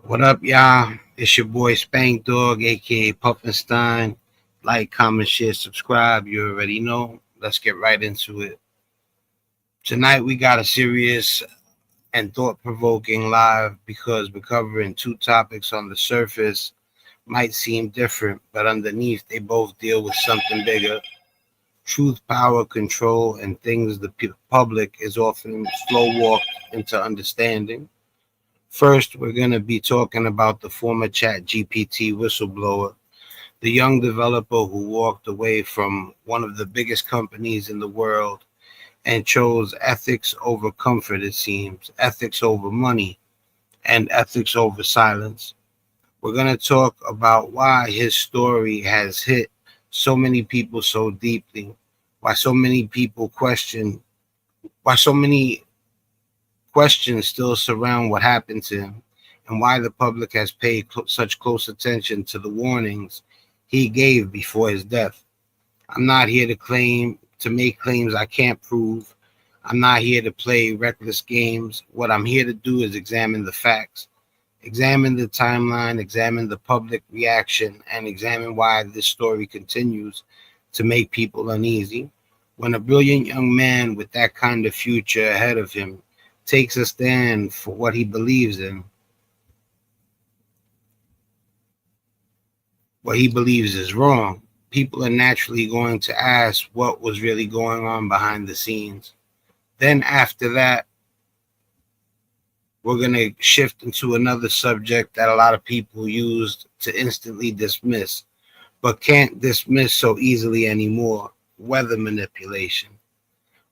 What up, y'all? It's your boy Spank Dog, aka Puffinstein. Like, comment, share, subscribe. You already know. Let's get right into it. Tonight we got a serious and thought-provoking live because we're covering two topics on the surface might seem different, but underneath they both deal with something bigger. Truth, power, control, and things the public is often slow walked into understanding. First, we're going to be talking about the former ChatGPT whistleblower, the young developer who walked away from one of the biggest companies in the world and chose ethics over comfort, it seems, ethics over money, and ethics over silence. We're going to talk about why his story has hit so many people so deeply, why so many people question, why so many questions still surround what happened to him, and why the public has paid such close attention to the warnings he gave before his death. I'm not here to make claims I can't prove. I'm not here to play reckless games. What I'm here to do is examine the facts, examine the timeline, examine the public reaction, and examine why this story continues to make people uneasy. When a brilliant young man with that kind of future ahead of him takes a stand for what he believes in, what he believes is wrong, people are naturally going to ask what was really going on behind the scenes. Then, after that, we're going to shift into another subject that a lot of people used to instantly dismiss, but can't dismiss so easily anymore: weather manipulation.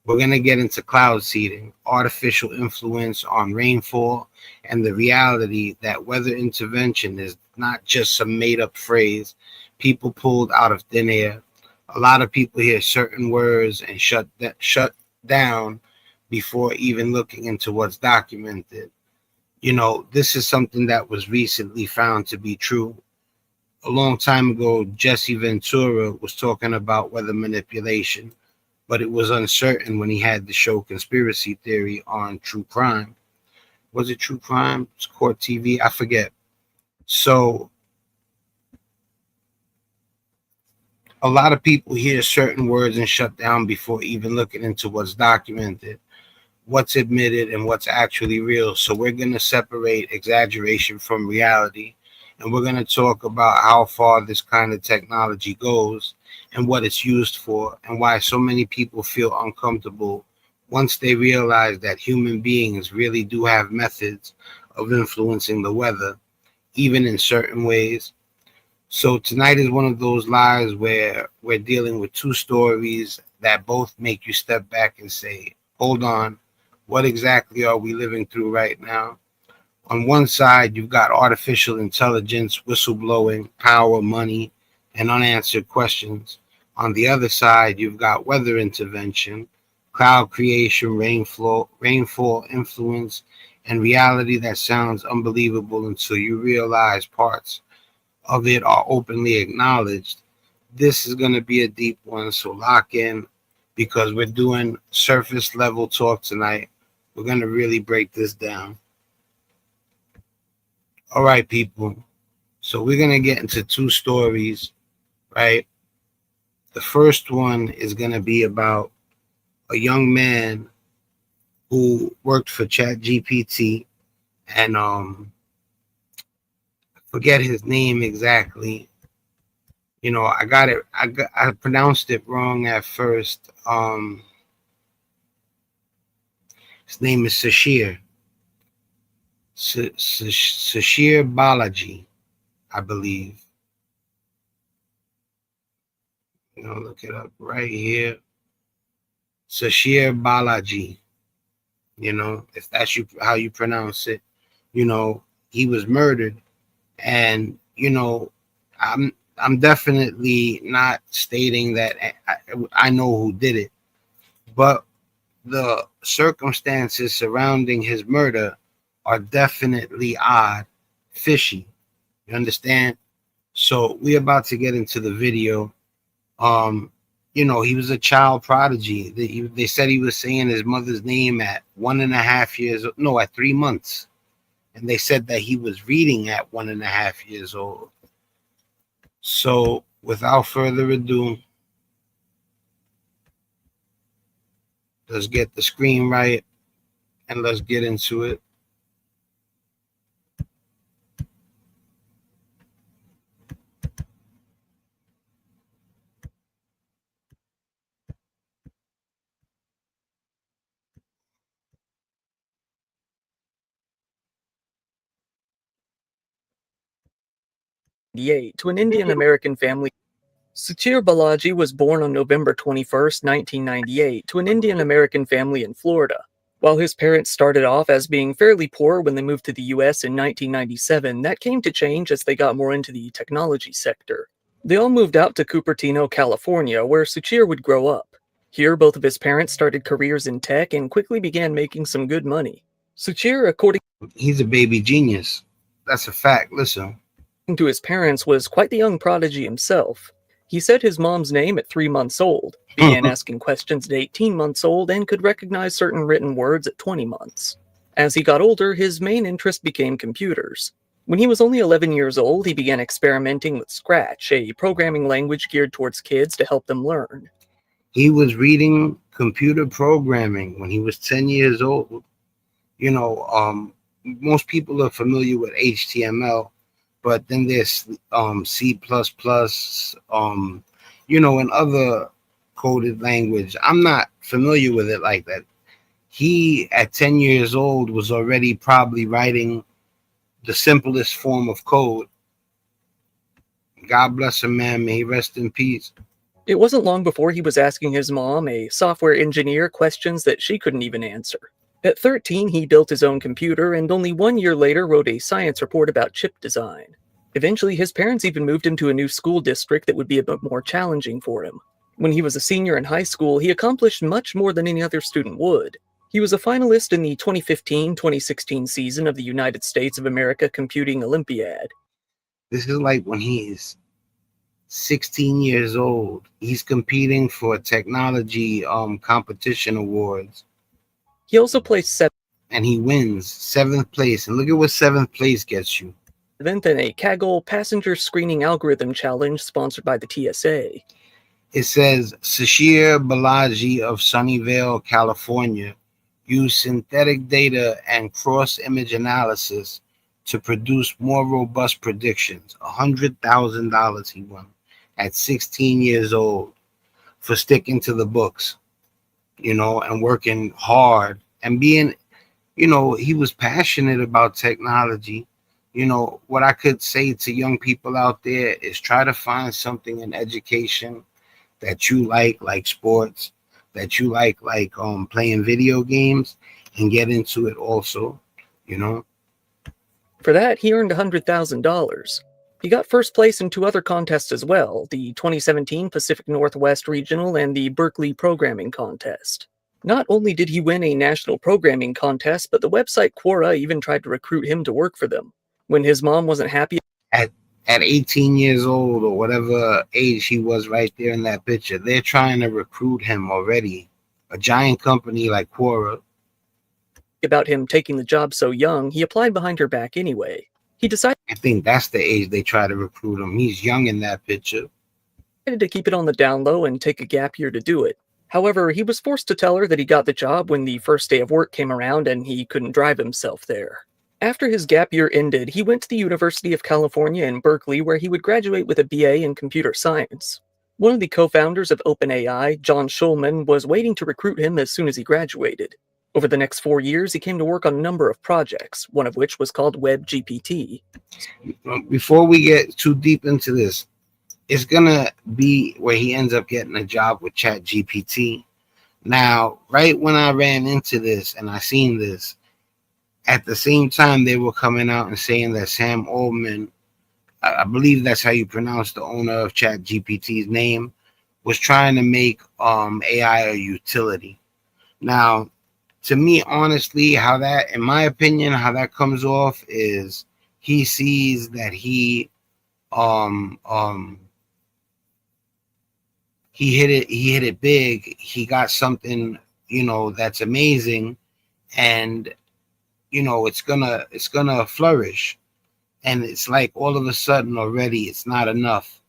We're going to get into cloud seeding, artificial influence on rainfall, and the reality that weather intervention is not just some made up phrase people pulled out of thin air. A lot of people hear certain words and shut down before even looking into what's documented. This is something that was recently found to be true. A long time ago, Jesse Ventura was talking about weather manipulation, but it was uncertain when he had the show Conspiracy Theory on True Crime. Was it True Crime? It's Court TV? I forget. So a lot of people hear certain words and shut down before even looking into what's documented, what's admitted, and what's actually real. So we're going to separate exaggeration from reality. And we're going to talk about how far this kind of technology goes and what it's used for, and why so many people feel uncomfortable once they realize that human beings really do have methods of influencing the weather, even in certain ways. So tonight is one of those lives where we're dealing with two stories that both make you step back and say, hold on, what exactly are we living through right now? On one side, you've got artificial intelligence, whistleblowing, power, money, and unanswered questions. On the other side, you've got weather intervention, cloud creation, rainfall influence, and reality that sounds unbelievable until you realize parts of it are openly acknowledged. This is going to be a deep one, so lock in because we're doing surface level talk tonight. We're going to really break this down. All right, people. So we're going to get into two stories, right? The first one is going to be about a young man who worked for ChatGPT, and forget his name exactly. I got it. I pronounced it wrong at first. His name is Sashir Balaji, I believe. Look it up right here. Sashir Balaji. If that's how you pronounce it. He was murdered, and I'm definitely not stating that I know who did it, but the circumstances surrounding his murder are definitely odd, fishy. You understand? So we're about to get into the video. He was a child prodigy. They said he was saying his mother's name at 1.5 years, no, at 3 months. and they said that he was reading at 1.5 years old. So, without further ado, let's get the screen right and let's get into it. To an Indian American family. Suchir Balaji was born on November 21st, 1998, to an Indian American family in Florida. While his parents started off as being fairly poor when they moved to the US in 1997, that came to change as they got more into the technology sector. They all moved out to Cupertino, California, where Suchir would grow up. Here, both of his parents started careers in tech and quickly began making some good money. Suchir, according He's a baby genius. That's a fact. Listen. to his parents, was quite the young prodigy himself. He said his mom's name at 3 months old, began asking questions at 18 months old, and could recognize certain written words at 20 months. As he got older, his main interest became computers. When he was only 11 years old, he began experimenting with Scratch, a programming language geared towards kids to help them learn. He was reading computer programming when he was 10 years old. You know, most people are familiar with HTML, but then there's C++, and other coded language. I'm not familiar with it like that. He, at 10 years old, was already probably writing the simplest form of code. God bless him, man. May he rest in peace. It wasn't long before he was asking his mom, a software engineer, questions that she couldn't even answer. At 13, he built his own computer, and only 1 year later wrote a science report about chip design. Eventually, his parents even moved him to a new school district that would be a bit more challenging for him. When he was a senior in high school, he accomplished much more than any other student would. He was a finalist in the 2015-2016 season of the United States of America Computing Olympiad. This is like when he's 16 years old. He's competing for technology competition awards. He also placed And he wins 7th place. And look at what 7th place gets you. 7th in a Kaggle passenger screening algorithm challenge sponsored by the TSA. It says Sashir Balaji of Sunnyvale, California, used synthetic data and cross-image analysis to produce more robust predictions. $100,000 he won at 16 years old for sticking to the books, and working hard and being, he was passionate about technology. What I could say to young people out there is try to find something in education that you like sports, that you like playing video games, and get into it also, For that, he earned $100,000. He got first place in 2 other contests as well, the 2017 Pacific Northwest Regional and the Berkeley Programming Contest. Not only did he win a national programming contest, but the website Quora even tried to recruit him to work for them. When his mom wasn't happy at 18 years old or whatever age he was right there in that picture, they're trying to recruit him already. A giant company like Quora. about him taking the job so young, he applied behind her back anyway. He decided I think that's the age they try to recruit him. He's young in that picture. to keep it on the down low and take a gap year to do it. However, he was forced to tell her that he got the job when the first day of work came around and he couldn't drive himself there. After his gap year ended, he went to the University of California in Berkeley, where he would graduate with a BA in computer science. One of the co-founders of OpenAI, John Schulman, was waiting to recruit him as soon as he graduated. Over the next 4 years, he came to work on a number of projects, one of which was called WebGPT. Before we get too deep into this, it's gonna be where he ends up getting a job with ChatGPT. Now, right when I ran into this and I seen this, at the same time they were coming out and saying that Sam Altman, I believe that's how you pronounce the owner of ChatGPT's name, was trying to make AI a utility. Now, to me, honestly, in my opinion, how that comes off is he sees that he hit it big. He got something, that's amazing, and it's gonna flourish. And it's like all of a sudden already it's not enough.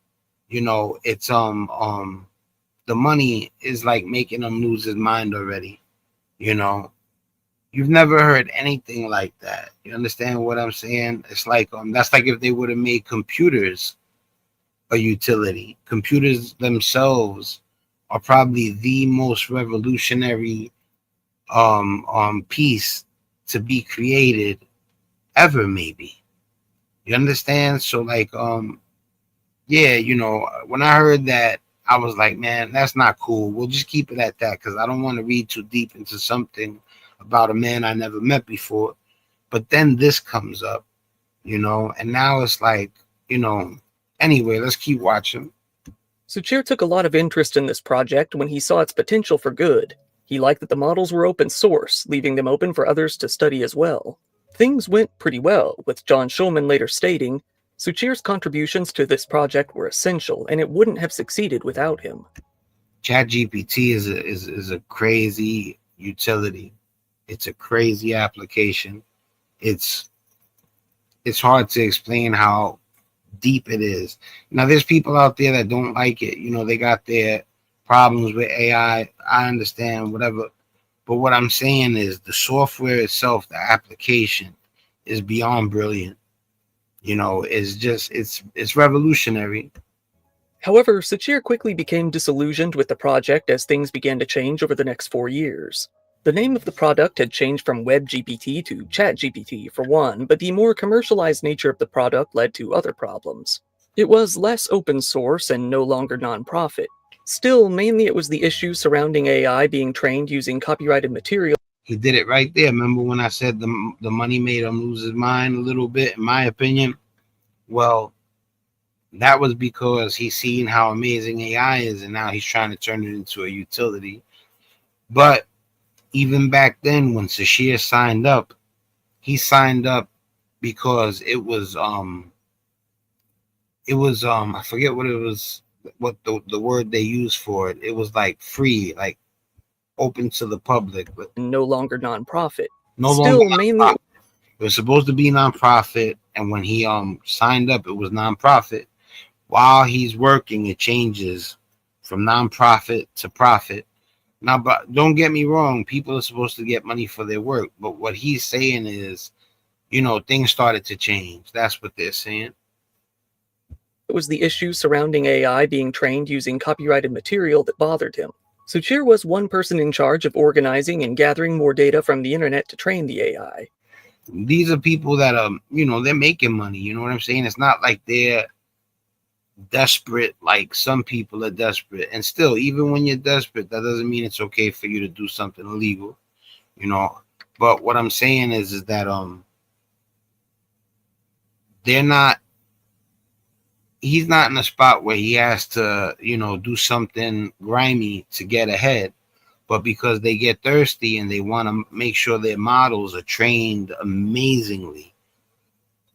It's the money is like making him lose his mind already. You know, you've never heard anything like that. You understand what I'm saying? It's like that's like if they would have made computers a utility. Computers themselves are probably the most revolutionary piece to be created ever, maybe. You understand? So like yeah, when I heard that, I was like, man, that's not cool. We'll just keep it at that because I don't want to read too deep into something about a man I never met before. But then this comes up, and now it's like, you know, anyway, let's keep watching. Suchir took a lot of interest in this project when he saw its potential for good. He liked that the models were open source, leaving them open for others to study as well. Things went pretty well, with John Schulman later stating, Suchir's contributions to this project were essential, and it wouldn't have succeeded without him. ChatGPT is a crazy utility. It's a crazy application. It's it's hard to explain how deep it is. Now, there's people out there that don't like it. They got their problems with AI. I understand whatever, but what I'm saying is the software itself, the application, is beyond brilliant. It's revolutionary. However, Sachir quickly became disillusioned with the project as things began to change over the next 4 years. The name of the product had changed from WebGPT to ChatGPT for one, but the more commercialized nature of the product led to other problems. It was less open source and no longer nonprofit. Still, mainly it was the issues surrounding AI being trained using copyrighted material. He did it right there. Remember when I said the money made him lose his mind a little bit, in my opinion? Well, that was because he's seen how amazing AI is, and now he's trying to turn it into a utility. But even back then, when Sashir signed up, he signed up because I forget what it was, what the word they used for it. It was like free, like open to the public, but No longer nonprofit. no longer Still, mainly nonprofit. It was supposed to be nonprofit, and when he signed up, it was nonprofit. While he's working, it changes from nonprofit to profit. Now, but don't get me wrong, people are supposed to get money for their work, but what he's saying is, things started to change. That's what they're saying. it was the issues surrounding AI being trained using copyrighted material that bothered him. Suchir was one person in charge of organizing and gathering more data from the internet to train the AI. These are people that they're making money. You know what I'm saying? It's not like they're desperate like some people are desperate. And still, even when you're desperate, that doesn't mean it's okay for you to do something illegal. You know. But what I'm saying is that they're not. He's not in a spot where he has to, do something grimy to get ahead. But because they get thirsty and they want to make sure their models are trained amazingly,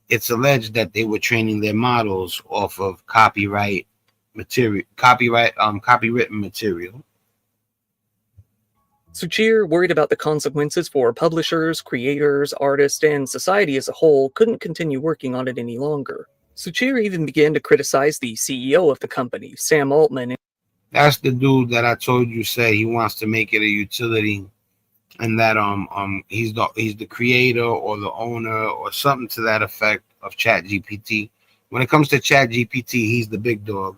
it's alleged that they were training their models off of copywritten material. Suchir, worried about the consequences for publishers, creators, artists, and society as a whole, couldn't continue working on it any longer. Suchir even began to criticize the CEO of the company, Sam Altman. That's the dude that I told you said he wants to make it a utility, and that he's the creator or the owner or something to that effect of ChatGPT. When it comes to ChatGPT, he's the big dog.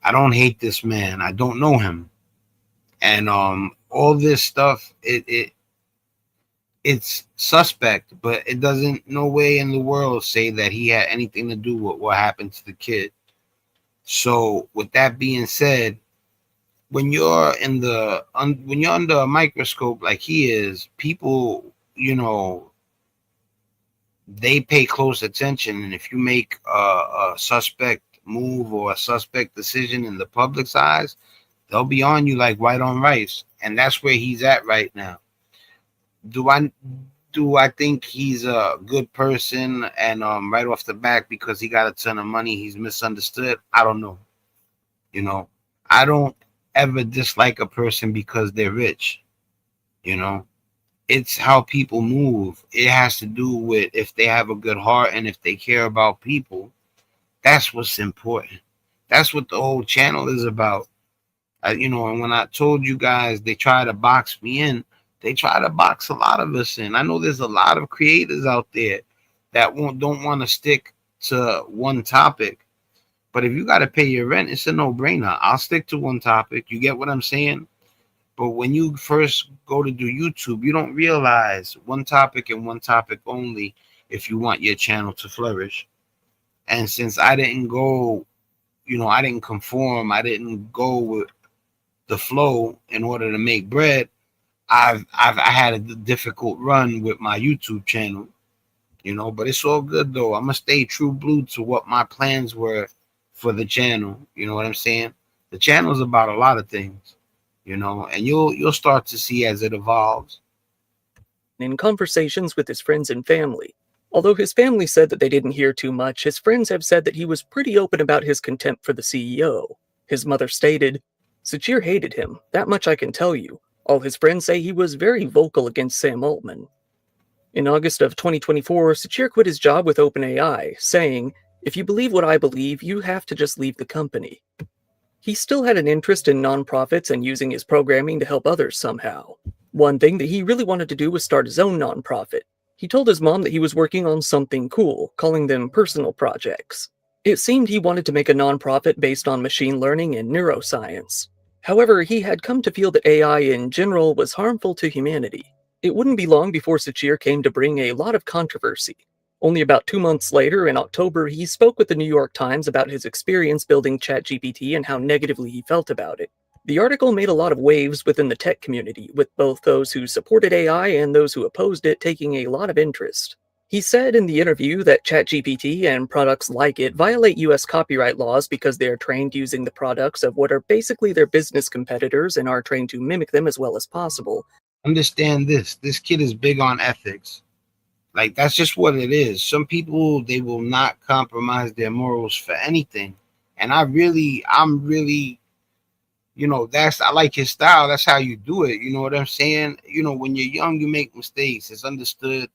I don't hate this man. I don't know him, and all this stuff it's suspect, but it doesn't no way in the world say that he had anything to do with what happened to the kid. So with that being said, when you're when you're under a microscope like he is, people, they pay close attention, and if you make a suspect move or a suspect decision in the public's eyes, they'll be on you like white on rice, and that's where he's at right now. Do I think he's a good person and right off the back because he got a ton of money he's misunderstood? I don't know. You know, I don't ever dislike a person because they're rich. You know, It's how people move. It has to do with if they have a good heart and if they care about people. That's what's important. That's what the whole channel is about. And when I told you guys they try to box me in, they try to box a lot of us in. I know there's a lot of creators out there that don't want to stick to one topic. But if you got to pay your rent, it's a no-brainer. I'll stick to one topic. You get what I'm saying? But when you first go to do YouTube, you don't realize one topic and one topic only if you want your channel to flourish. And since I didn't go, I didn't conform, I didn't go with the flow in order to make bread, I had a difficult run with my YouTube channel, but it's all good though. I'm gonna stay true blue to what my plans were for the channel. You know what I'm saying? The channel is about a lot of things, and you'll start to see as it evolves. In conversations with his friends and family. Although his family said that they didn't hear too much, his friends have said that he was pretty open about his contempt for the CEO. His mother stated, "Sachir hated him, that much I can tell you. All his friends say he was very vocal against Sam Altman." In August of 2024, Sachir quit his job with OpenAI, saying, "If you believe what I believe, you have to just leave the company." He still had an interest in nonprofits and using his programming to help others somehow. One thing that he really wanted to do was start his own nonprofit. He told his mom that he was working on something cool, calling them personal projects. It seemed he wanted to make a nonprofit based on machine learning and neuroscience. However, he had come to feel that AI in general was harmful to humanity. It wouldn't be long before Sachir came to bring a lot of controversy. Only about 2 months later, in October, he spoke with the New York Times about his experience building ChatGPT and how negatively he felt about it. The article made a lot of waves within the tech community, with both those who supported AI and those who opposed it taking a lot of interest. He said in the interview that ChatGPT and products like it violate US copyright laws because they are trained using the products of what are basically their business competitors and are trained to mimic them as well as possible. Understand this kid is big on ethics. Like, that's just what it is. Some people, they will not compromise their morals for anything. And I'm really, I like his style. That's how you do it. You know what I'm saying? When you're young, you make mistakes. It's understood.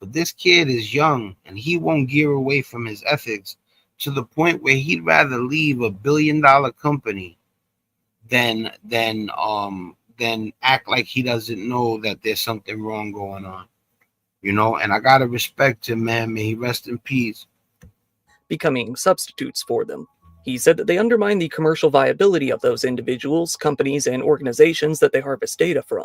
But this kid is young and he won't gear away from his ethics to the point where he'd rather leave $1 billion company than act like he doesn't know that there's something wrong going on. And I gotta respect him, man. May he rest in peace. Becoming substitutes for them. He said that they undermine the commercial viability of those individuals, companies, and organizations that they harvest data from.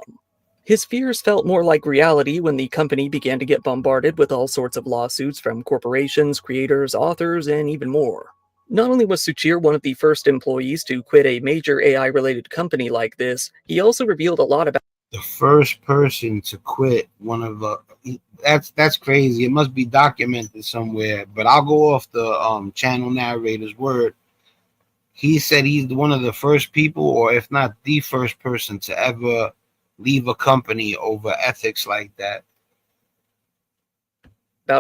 His fears felt more like reality when the company began to get bombarded with all sorts of lawsuits from corporations, creators, authors, and even more. Not only was Suchir one of the first employees to quit a major AI-related company like this, he also revealed a lot about The first person to quit one of the that's crazy. It must be documented somewhere. But I'll go off the channel narrator's word. He said he's one of the first people, or if not the first person, to ever leave a company over ethics like that.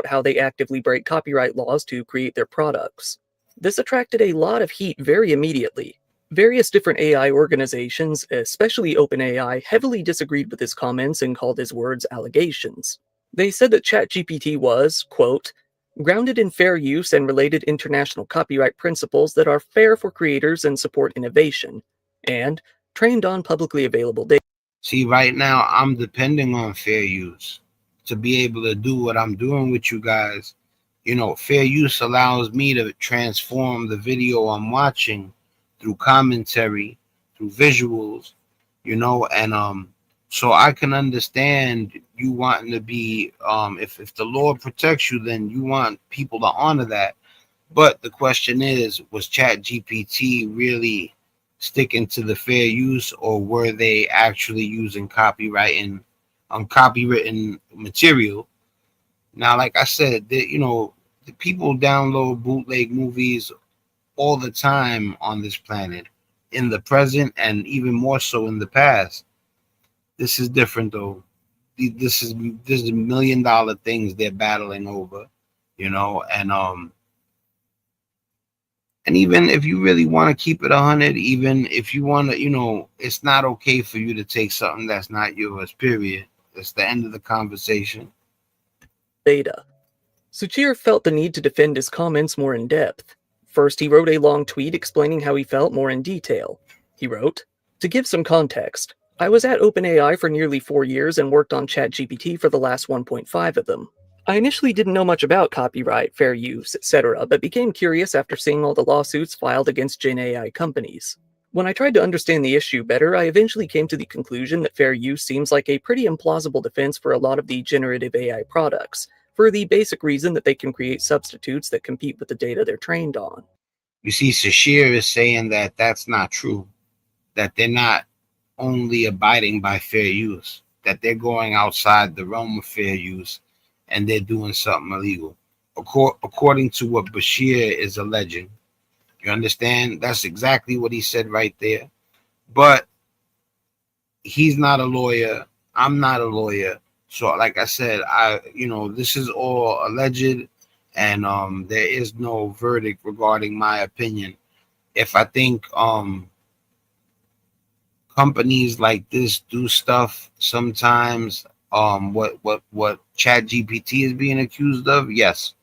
how they actively break copyright laws to create their products. This attracted a lot of heat very immediately. Various different AI organizations, especially OpenAI, heavily disagreed with his comments and called his words allegations. They said that ChatGPT was, quote, grounded in fair use and related international copyright principles that are fair for creators and support innovation, and trained on publicly available data. See, right now I'm depending on fair use to be able to do what I'm doing with you guys. Fair use allows me to transform the video I'm watching through commentary, through visuals, and so I can understand you wanting to be if the Lord protects you, then you want people to honor that. But the question is, was ChatGPT really sticking to the fair use, or were they actually using copywritten material? Now, like I said, the people download bootleg movies all the time on this planet, in the present and even more so in the past. This is different though. This is $1 million things they're battling over, and even if you really want to keep it 100, even if you want to, it's not okay for you to take something that's not yours, period. That's the end of the conversation. Data. Suchir felt the need to defend his comments more in depth. First, he wrote a long tweet explaining how he felt more in detail. He wrote, "To give some context, I was at OpenAI for nearly 4 years and worked on ChatGPT for the last 1.5 of them. I initially didn't know much about copyright, fair use, etc., but became curious after seeing all the lawsuits filed against Gen AI companies. When I tried to understand the issue better, I eventually came to the conclusion that fair use seems like a pretty implausible defense for a lot of the generative AI products, for the basic reason that they can create substitutes that compete with the data they're trained on." You see, Sashir is saying that that's not true, that they're not only abiding by fair use, that they're going outside the realm of fair use and they're doing something illegal. According to what Bashir is alleging. You understand? That's exactly what he said right there. But he's not a lawyer. I'm not a lawyer. So like I said, this is all alleged and there is no verdict regarding my opinion. If I think companies like this do stuff sometimes, what ChatGPT is being accused of, yes.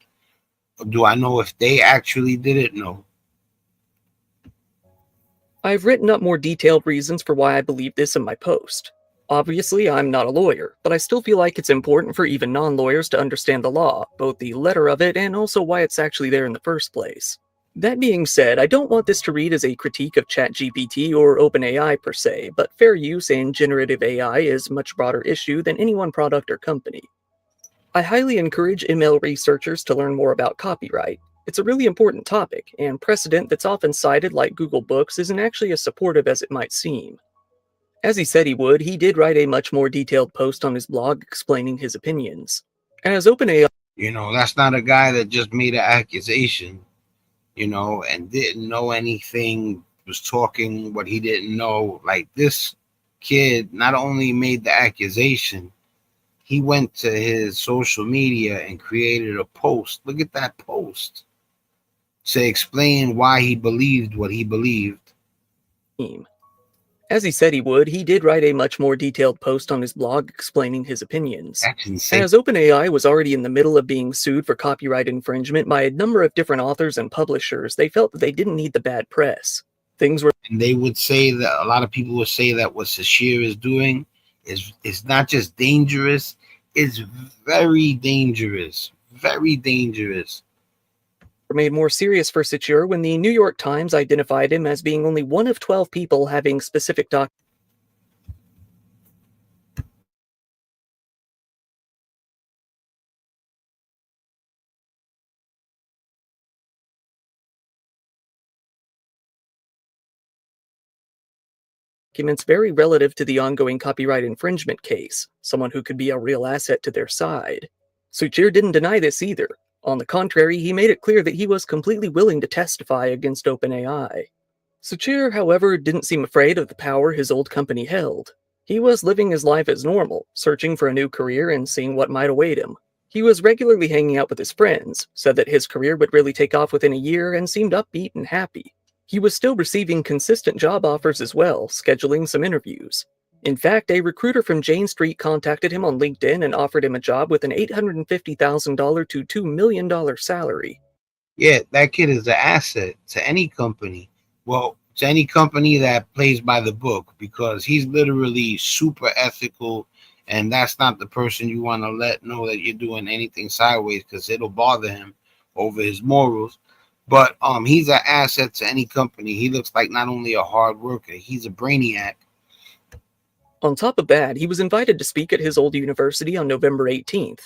Do I know if they actually did it? No. I've written up more detailed reasons for why I believe this in my post. Obviously, I'm not a lawyer, but I still feel like it's important for even non-lawyers to understand the law, both the letter of it and also why it's actually there in the first place. That being said, I don't want this to read as a critique of ChatGPT or OpenAI per se, but fair use and generative AI is a much broader issue than any one product or company. I highly encourage ML researchers to learn more about copyright. It's a really important topic, and precedent that's often cited, like Google Books, isn't actually as supportive as it might seem. As he said he would, he did write a much more detailed post on his blog explaining his opinions. As OpenAI That's not a guy that just made an accusation, and didn't know anything, was talking what he didn't know. Like, this kid not only made the accusation, he went to his social media and created a post. Look at that post to explain why he believed what he believed. team. As he said he would, he did write a much more detailed post on his blog explaining his opinions. That's insane. As OpenAI was already in the middle of being sued for copyright infringement by a number of different authors and publishers, they felt that they didn't need the bad press. Things were And they would say that, a lot of people would say that what Sashir is doing is not just dangerous, it's very dangerous. Very dangerous. made more serious for Secure when the New York Times identified him as being only one of 12 people having specific documents very relative to the ongoing copyright infringement case, someone who could be a real asset to their side. Suchir didn't deny this either. On the contrary, he made it clear that he was completely willing to testify against OpenAI. Suchir, however, didn't seem afraid of the power his old company held. He was living his life as normal, searching for a new career and seeing what might await him. He was regularly hanging out with his friends, said that his career would really take off within a year, and seemed upbeat and happy. He was still receiving consistent job offers as well, scheduling some interviews. In fact, a recruiter from Jane Street contacted him on LinkedIn and offered him a job with an $850,000 to $2 million salary. Yeah, that kid is an asset to any company. Well, to any company that plays by the book, because he's literally super ethical, and that's not the person you want to let know that you're doing anything sideways, because it'll bother him over his morals. But he's an asset to any company. He looks like not only a hard worker, he's a brainiac. On top of that, he was invited to speak at his old university on November 18th.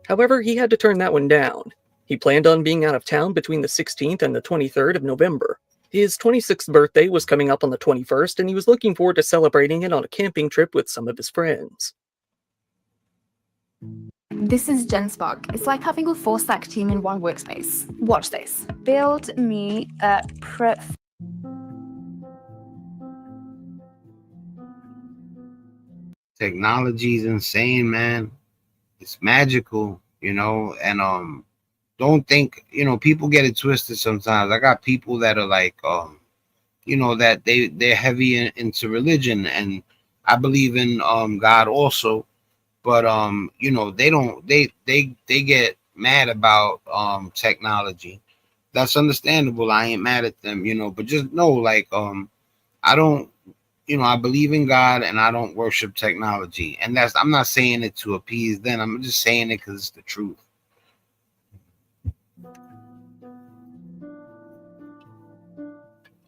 However, he had to turn that one down. He planned on being out of town between the 16th and the 23rd of November. His 26th birthday was coming up on the 21st, and he was looking forward to celebrating it on a camping trip with some of his friends. This is GenSpark. It's like having a full stack team in one workspace. Watch this. Build me a Technology's insane, man. It's magical, and don't think, people get it twisted sometimes. I got people that are like, that they're heavy into religion, and I believe in God also. But you know, they get mad about technology. That's understandable. I ain't mad at them, you know, but just know, like, I don't, you know, I believe in God and I don't worship technology. And that's, I'm not saying it to appease them. I'm just saying it because it's the truth.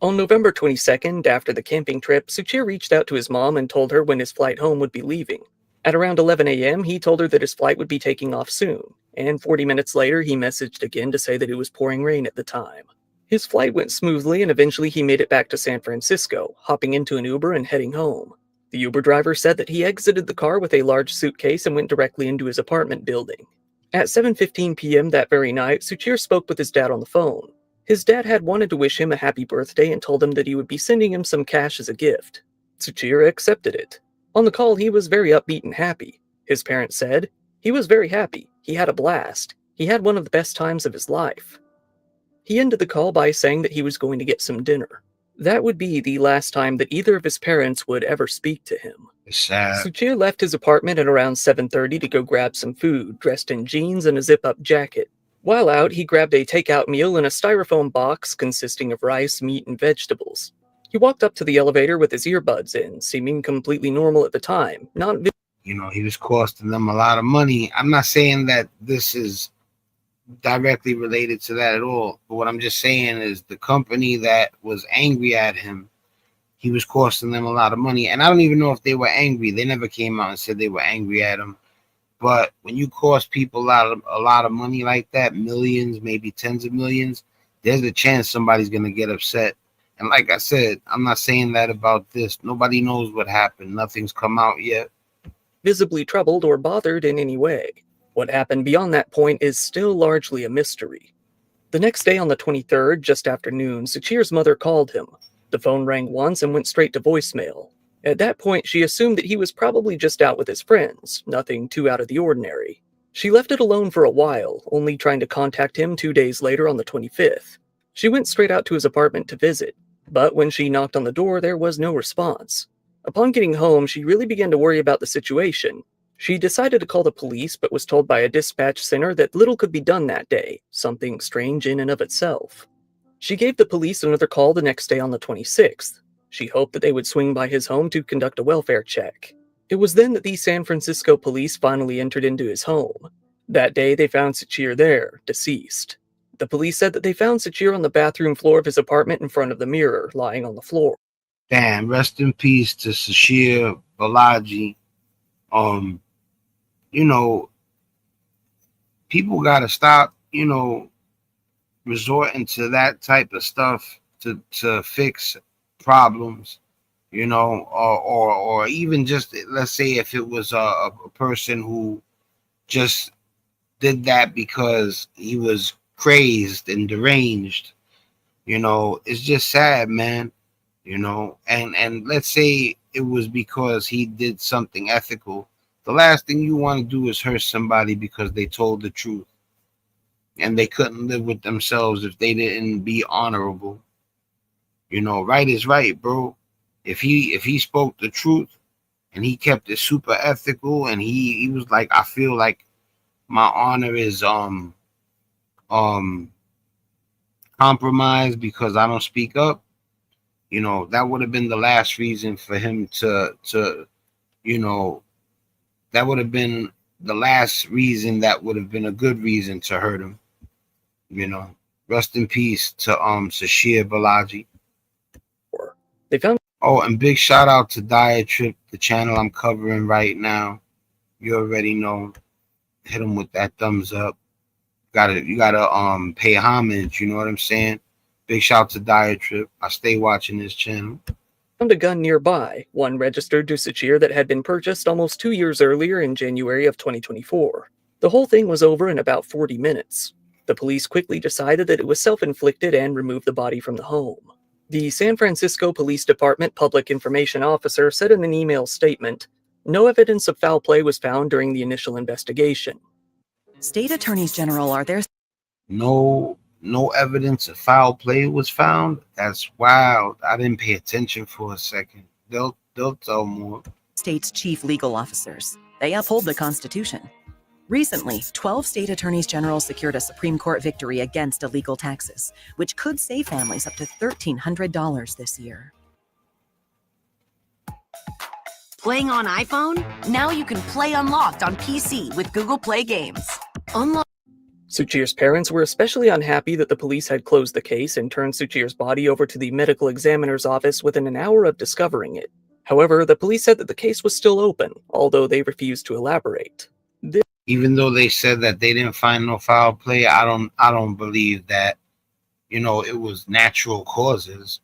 On November 22nd, after the camping trip, Suchir reached out to his mom and told her when his flight home would be leaving. At around 11 a.m., he told her that his flight would be taking off soon, and 40 minutes later, he messaged again to say that it was pouring rain at the time. His flight went smoothly, and eventually he made it back to San Francisco, hopping into an Uber and heading home. The Uber driver said that he exited the car with a large suitcase and went directly into his apartment building. At 7:15 p.m. that very night, Suchir spoke with his dad on the phone. His dad had wanted to wish him a happy birthday and told him that he would be sending him some cash as a gift. Suchir accepted it. On the call, he was very upbeat and happy. His parents said, he was very happy. He had a blast. He had one of the best times of his life. He ended the call by saying that he was going to get some dinner. That would be the last time that either of his parents would ever speak to him. It's sad. Suchir left his apartment at around 7:30 to go grab some food, dressed in jeans and a zip-up jacket. While out, he grabbed a takeout meal in a styrofoam box consisting of rice, meat, and vegetables. He walked up to the elevator with his earbuds in, seeming completely normal at the time, not You know, he was costing them a lot of money. I'm not saying that this is directly related to that at all. But what I'm just saying is the company that was angry at him, he was costing them a lot of money. And I don't even know if they were angry. They never came out and said they were angry at him. But when you cost people a lot of money like that, millions, maybe tens of millions, there's a chance somebody's gonna get upset. And like I said, I'm not saying that about this. Nobody knows what happened. Nothing's come out yet. visibly troubled or bothered in any way. What happened beyond that point is still largely a mystery. The next day on the 23rd, just after noon, Suchir's mother called him. The phone rang once and went straight to voicemail. At that point, she assumed that he was probably just out with his friends, nothing too out of the ordinary. She left it alone for a while, only trying to contact him 2 days later on the 25th. She went straight out to his apartment to visit, but when she knocked on the door, there was no response. Upon getting home, she really began to worry about the situation. She decided to call the police, but was told by a dispatch center that little could be done that day, something strange in and of itself. She gave the police another call the next day on the 26th. She hoped that they would swing by his home to conduct a welfare check. It was then that the San Francisco police finally entered into his home. That day, they found Suchir there, deceased. The police said that they found Suchir on the bathroom floor of his apartment in front of the mirror, lying on the floor. Damn, rest in peace to Sashir Balaji. You know, people gotta stop, you know, resorting to that type of stuff to fix problems, you know, or even just, let's say, if it was a person who just did that because he was crazed and deranged, you know, it's just sad, man, you know. And let's say it was because he did something ethical. The last thing you want to do is hurt somebody because they told the truth and they couldn't live with themselves if they didn't be honorable. You know, right is right, bro. If he spoke the truth and he kept it super ethical and he was like, I feel like my honor is um compromised because I don't speak up, you know, that would have been the last reason for him to you know, that would have been the last reason that would have been a good reason to hurt him, you know. Rest in peace to Sashir Balaji. They found Oh, and big shout out to Diatrip, the channel I'm covering right now. You already know. Hit him with that thumbs up. You gotta pay homage, you know what I'm saying? Big shout to Diatrip. I stay watching this channel. a gun nearby, one registered to Suchir that had been purchased almost 2 years earlier in January of 2024. The whole thing was over in about 40 minutes. The police quickly decided that it was self-inflicted and removed the body from the home. The San Francisco Police Department Public Information Officer said in an email statement, "No evidence of foul play was found during the initial investigation." State attorneys general are there. No evidence of foul play was found. That's wild. I didn't pay attention for a second. They'll tell more. state's chief legal officers. They uphold the Constitution. Recently, 12 state attorneys general secured a Supreme Court victory against illegal taxes, which could save families up to $1,300 this year. Playing on iPhone? Now you can play Unlocked on PC with Google Play Games. Unlocked. Suchir's parents were especially unhappy that the police had closed the case and turned Suchir's body over to the medical examiner's office within an hour of discovering it. However, the police said that the case was still open, although they refused to elaborate. Even though they said that they didn't find no foul play, I don't believe that, it was natural causes.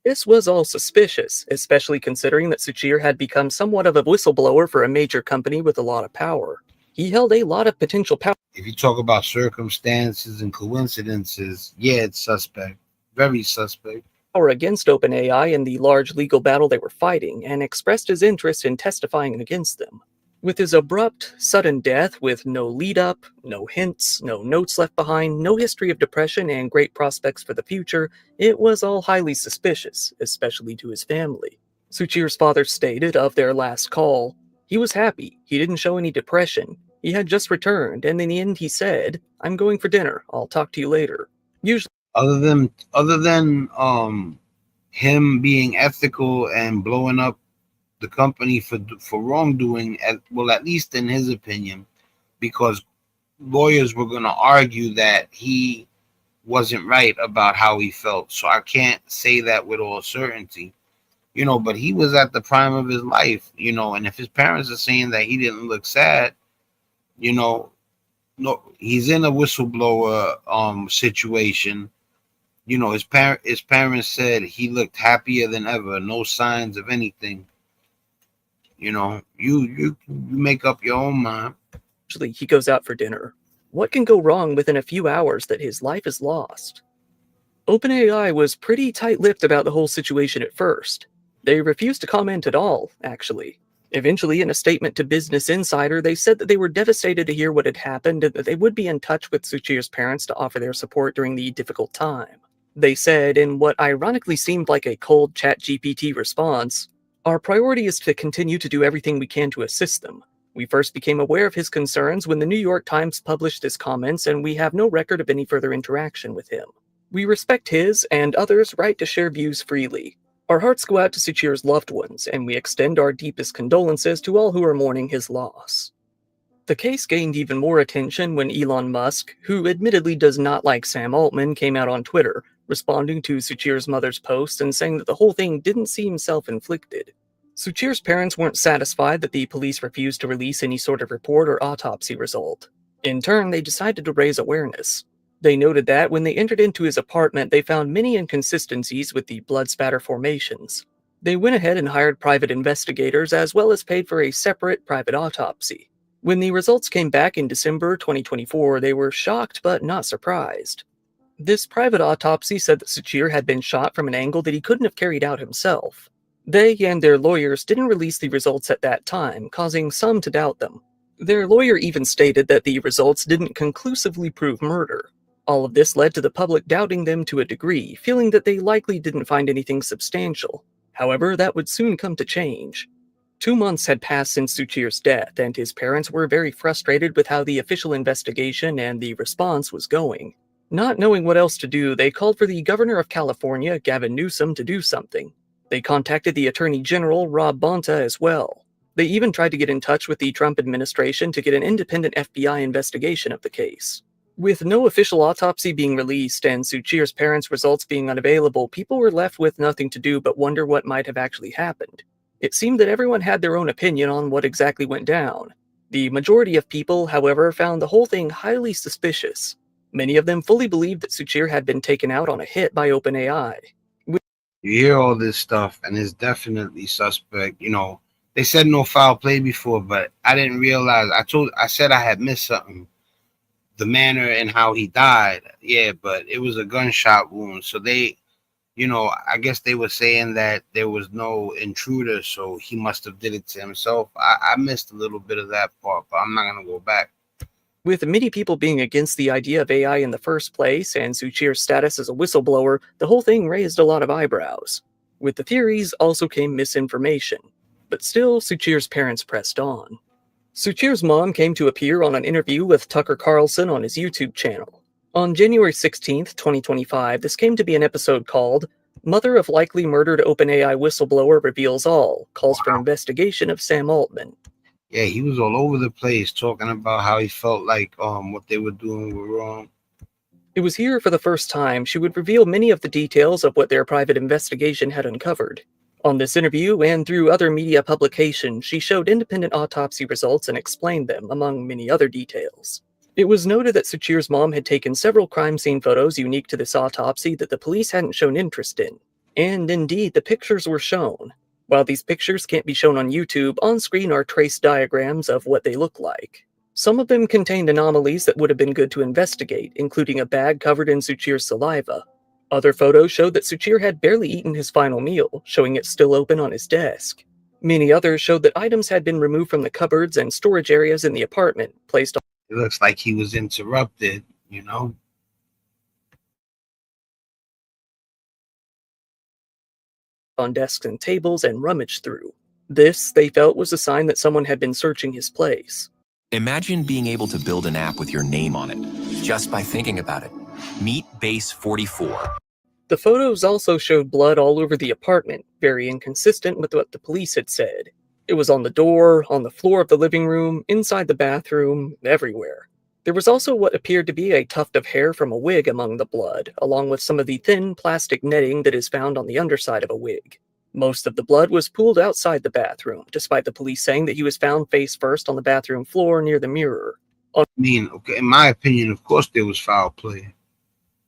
This was all suspicious, especially considering that Suchir had become somewhat of a whistleblower for a major company with a lot of power. He held a lot of potential power. If you talk about circumstances and coincidences, yeah, it's suspect. Very suspect. Against OpenAI in the large legal battle they were fighting, and expressed his interest in testifying against them. With his abrupt, sudden death with no lead-up, no hints, no notes left behind, no history of depression, and great prospects for the future, it was all highly suspicious, especially to his family. Suchir's father stated of their last call, he was happy, he didn't show any depression, he had just returned, and in the end he said, "I'm going for dinner, I'll talk to you later." Usually, other than him being ethical and blowing up the company for wrongdoing, at least in his opinion, because lawyers were going to argue that he wasn't right about how he felt. So I can't say that with all certainty, but he was at the prime of his life, and if his parents are saying that he didn't look sad, no, he's in a whistleblower situation. His parents said he looked happier than ever, no signs of anything. You make up your own mind. Usually he goes out for dinner. What can go wrong within a few hours that his life is lost? OpenAI was pretty tight-lipped about the whole situation at first. They refused to comment at all, actually. Eventually, in a statement to Business Insider, they said that they were devastated to hear what had happened and that they would be in touch with Suchir's parents to offer their support during the difficult time. They said, in what ironically seemed like a cold ChatGPT response, "Our priority is to continue to do everything we can to assist them. We first became aware of his concerns when the New York Times published his comments, and we have no record of any further interaction with him. We respect his and others' right to share views freely. Our hearts go out to Suchir's loved ones, and we extend our deepest condolences to all who are mourning his loss." The case gained even more attention when Elon Musk, who admittedly does not like Sam Altman, came out on Twitter, responding to Suchir's mother's post and saying that the whole thing didn't seem self-inflicted. Suchir's parents weren't satisfied that the police refused to release any sort of report or autopsy result. In turn, they decided to raise awareness. They noted that when they entered into his apartment, they found many inconsistencies with the blood spatter formations. They went ahead and hired private investigators as well as paid for a separate private autopsy. When the results came back in December 2024, they were shocked but not surprised. This private autopsy said that Suchir had been shot from an angle that he couldn't have carried out himself. They and their lawyers didn't release the results at that time, causing some to doubt them. Their lawyer even stated that the results didn't conclusively prove murder. All of this led to the public doubting them to a degree, feeling that they likely didn't find anything substantial. However, that would soon come to change. 2 months had passed since Suchir's death, and his parents were very frustrated with how the official investigation and the response was going. Not knowing what else to do, they called for the governor of California, Gavin Newsom, to do something. They contacted the Attorney General, Rob Bonta, as well. They even tried to get in touch with the Trump administration to get an independent FBI investigation of the case. With no official autopsy being released and Suchir's parents' results being unavailable, people were left with nothing to do but wonder what might have actually happened. It seemed that everyone had their own opinion on what exactly went down. The majority of people, however, found the whole thing highly suspicious. Many of them fully believed that Suchir had been taken out on a hit by OpenAI. You hear all this stuff, and it's definitely suspect. They said no foul play before, but I didn't realize. I said I had missed something. The manner and how he died. Yeah, but it was a gunshot wound. So they, I guess they were saying that there was no intruder, so he must have did it to himself. I missed a little bit of that part, but I'm not going to go back. With many people being against the idea of AI in the first place and Suchir's status as a whistleblower, the whole thing raised a lot of eyebrows. With the theories also came misinformation. But still, Suchir's parents pressed on. Suchir's mom came to appear on an interview with Tucker Carlson on his YouTube channel. On January 16, 2025, this came to be an episode called Mother of Likely Murdered OpenAI Whistleblower Reveals All, Calls for Investigation of Sam Altman. Yeah, he was all over the place talking about how he felt like what they were doing were wrong. It was here for the first time she would reveal many of the details of what their private investigation had uncovered. On this interview and through other media publications, she showed independent autopsy results and explained them, among many other details. It was noted that Suchir's mom had taken several crime scene photos unique to this autopsy that the police hadn't shown interest in. And indeed, the pictures were shown. While these pictures can't be shown on YouTube, on screen are trace diagrams of what they look like. Some of them contained anomalies that would have been good to investigate, including a bag covered in Suchir's saliva. Other photos showed that Suchir had barely eaten his final meal, showing it still open on his desk. Many others showed that items had been removed from the cupboards and storage areas in the apartment, placed on It looks like he was interrupted, on desks and tables and rummaged through. This, they felt, was a sign that someone had been searching his place. Imagine being able to build an app with your name on it, just by thinking about it. Meet Base 44. The photos also showed blood all over the apartment, very inconsistent with what the police had said. It was on the door, on the floor of the living room, inside the bathroom, everywhere. There was also what appeared to be a tuft of hair from a wig among the blood, along with some of the thin plastic netting that is found on the underside of a wig. Most of the blood was pooled outside the bathroom, despite the police saying that he was found face first on the bathroom floor near the mirror. In my opinion, of course there was foul play.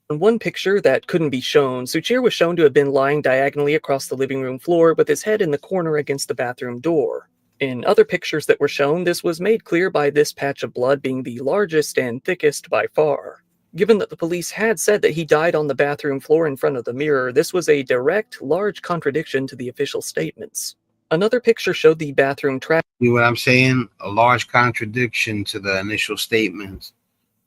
In one picture that couldn't be shown, Suchir was shown to have been lying diagonally across the living room floor with his head in the corner against the bathroom door. In other pictures that were shown, this was made clear by this patch of blood being the largest and thickest by far. Given that the police had said that he died on the bathroom floor in front of the mirror, this was a direct, large contradiction to the official statements. Another picture showed the bathroom trash. You know what I'm saying? A large contradiction to the initial statements.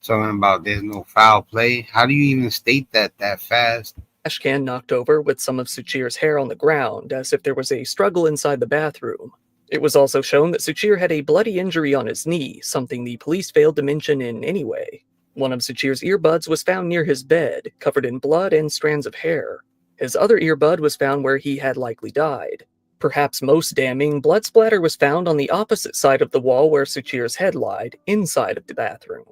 Talking about there's no foul play. How do you even state that fast? Trash can knocked over with some of Suchir's hair on the ground, as if there was a struggle inside the bathroom. It was also shown that Suchir had a bloody injury on his knee, something the police failed to mention in any way. One of Suchir's earbuds was found near his bed, covered in blood and strands of hair. His other earbud was found where he had likely died. Perhaps most damning, blood splatter was found on the opposite side of the wall where Suchir's head lied, inside of the bathroom.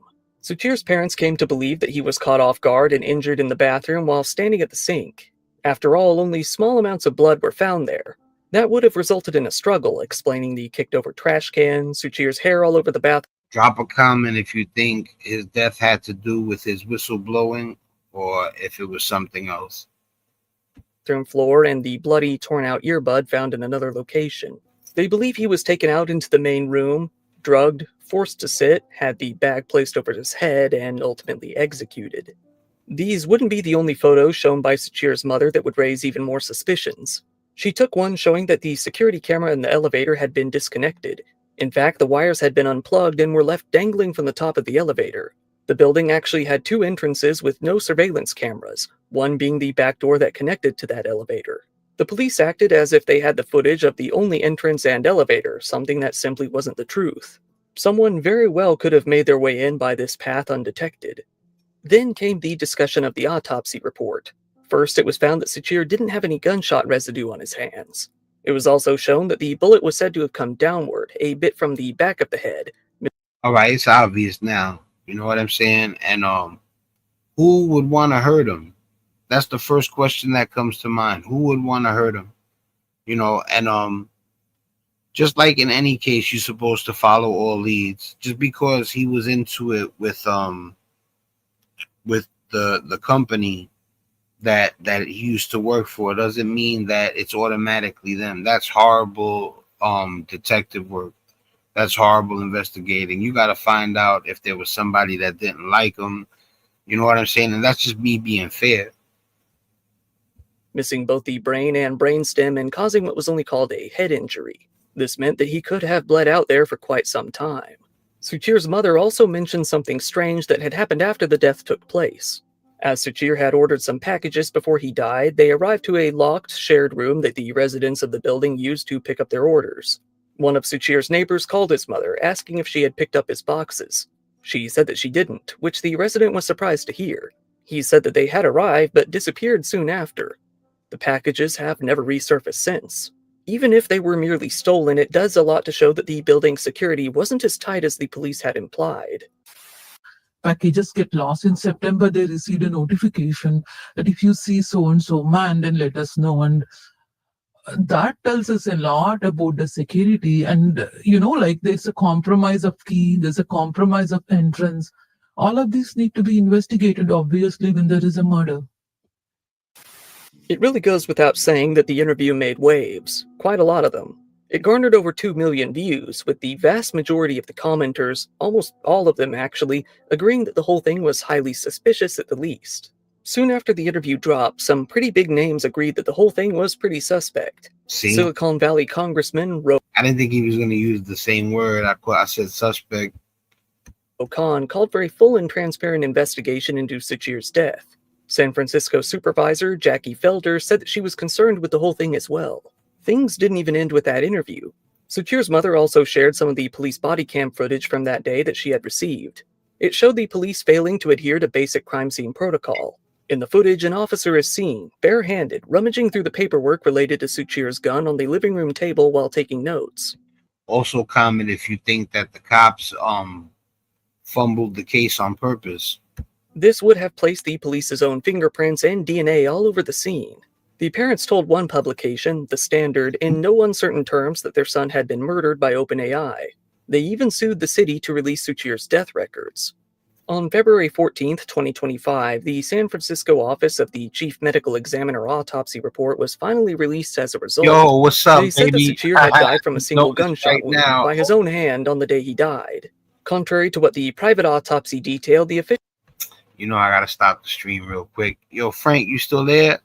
Suchir's parents came to believe that he was caught off guard and injured in the bathroom while standing at the sink. After all, only small amounts of blood were found there. That would have resulted in a struggle, explaining the kicked-over trash can, Suchir's hair all over the bathroom. Drop a comment if you think his death had to do with his whistleblowing or if it was something else. Floor and the bloody, torn-out earbud found in another location. They believe he was taken out into the main room, drugged, forced to sit, had the bag placed over his head, and ultimately executed. These wouldn't be the only photos shown by Suchir's mother that would raise even more suspicions. She took one showing that the security camera in the elevator had been disconnected. In fact, the wires had been unplugged and were left dangling from the top of the elevator. The building actually had two entrances with no surveillance cameras, one being the back door that connected to that elevator. The police acted as if they had the footage of the only entrance and elevator, something that simply wasn't the truth. Someone very well could have made their way in by this path undetected. Then came the discussion of the autopsy report. First, it was found that Suchir didn't have any gunshot residue on his hands. It was also shown that the bullet was said to have come downward, a bit from the back of the head. All right, it's obvious now. You know what I'm saying? And who would want to hurt him? That's the first question that comes to mind. Who would want to hurt him? And just like in any case, you're supposed to follow all leads. Just because he was into it with the company that he used to work for doesn't mean that it's automatically them. That's horrible detective work. That's horrible investigating. You got to find out if there was somebody that didn't like him. You know what I'm saying? And that's just me being fair. Missing both the brain and brainstem and causing what was only called a head injury. This meant that he could have bled out there for quite some time. Suchir's mother also mentioned something strange that had happened after the death took place. As Sachir had ordered some packages before he died, they arrived to a locked, shared room that the residents of the building used to pick up their orders. One of Sachir's neighbors called his mother, asking if she had picked up his boxes. She said that she didn't, which the resident was surprised to hear. He said that they had arrived but disappeared soon after. The packages have never resurfaced since. Even if they were merely stolen, it does a lot to show that the building's security wasn't as tight as the police had implied. Packages get lost. In September, they received a notification that if you see so and so man, then let us know. And that tells us a lot about the security. And, like there's a compromise of key, there's a compromise of entrance. All of these need to be investigated, obviously, when there is a murder. It really goes without saying that the interview made waves, quite a lot of them. It garnered over 2 million views, with the vast majority of the commenters, almost all of them actually, agreeing that the whole thing was highly suspicious at the least. Soon after the interview dropped, some pretty big names agreed that the whole thing was pretty suspect. See, Silicon Valley Congressman Ro I didn't think he was going to use the same word. I said suspect. Khan called for a full and transparent investigation into Sachir's death. San Francisco supervisor Jackie Felder said that she was concerned with the whole thing as well. Things didn't even end with that interview. Sachir's mother also shared some of the police body cam footage from that day that she had received. It showed the police failing to adhere to basic crime scene protocol. In the footage, an officer is seen, barehanded, rummaging through the paperwork related to Sachir's gun on the living room table while taking notes. Also comment if you think that the cops fumbled the case on purpose. This would have placed the police's own fingerprints and DNA all over the scene. The parents told one publication, The Standard, in no uncertain terms that their son had been murdered by OpenAI. They even sued the city to release Sachir's death records. On February 14, 2025, the San Francisco office of the Chief Medical Examiner autopsy report was finally released as a result. Yo, what's up, They said baby? that Sachir had died from a single Notice gunshot right wound now. by his own hand on the day he died. Contrary to what the private autopsy detailed, the official... I gotta stop the stream real quick. Yo, Frank, you still there?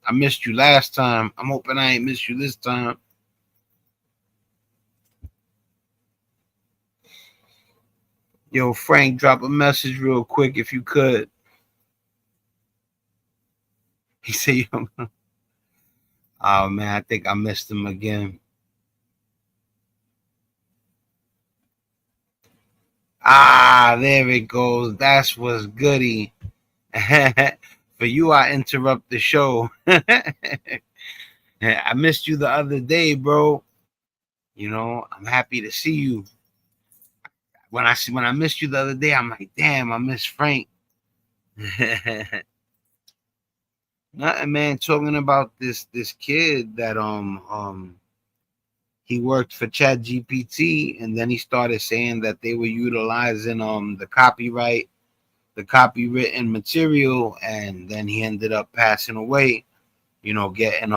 I missed you last time. I'm hoping I ain't missed you this time. Yo, Frank, drop a message real quick if you could. He said, yo, oh man, I think I missed him again. Ah, there it goes. That's what's goody. For you, I interrupt the show. I missed you the other day, bro. I'm happy to see you. When I missed you the other day, I'm like, damn, I miss Frank. Nothing, man. Talking about this kid that he worked for ChatGPT, and then he started saying that they were utilizing the copywritten material, and then he ended up passing away, getting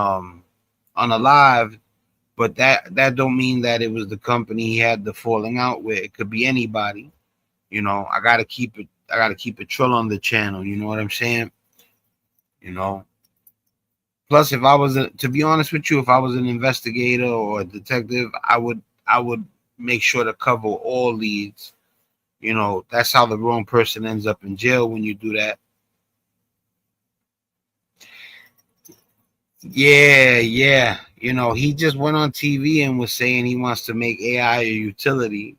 unalived. But that don't mean that it was the company he had the falling out with. It could be anybody. I gotta keep it trill on the channel. You know what I'm saying? Plus, if I was to be honest with you, if I was an investigator or a detective, I would make sure to cover all leads. That's how the wrong person ends up in jail when you do that. Yeah. He just went on TV and was saying he wants to make AI a utility.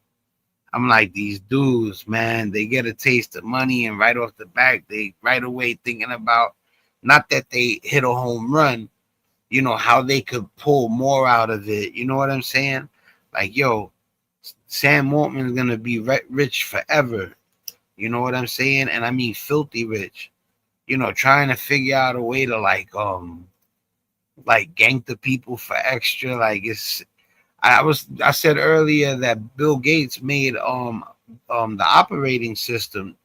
I'm like, these dudes, man, they get a taste of money, and right off the back, they right away thinking about, not that they hit a home run, how they could pull more out of it. You know what I'm saying? Like, yo, Sam Altman's going to be rich forever. You know what I'm saying? And I mean filthy rich. Trying to figure out a way to like gank the people for extra. Like, I said earlier that Bill Gates made the operating system,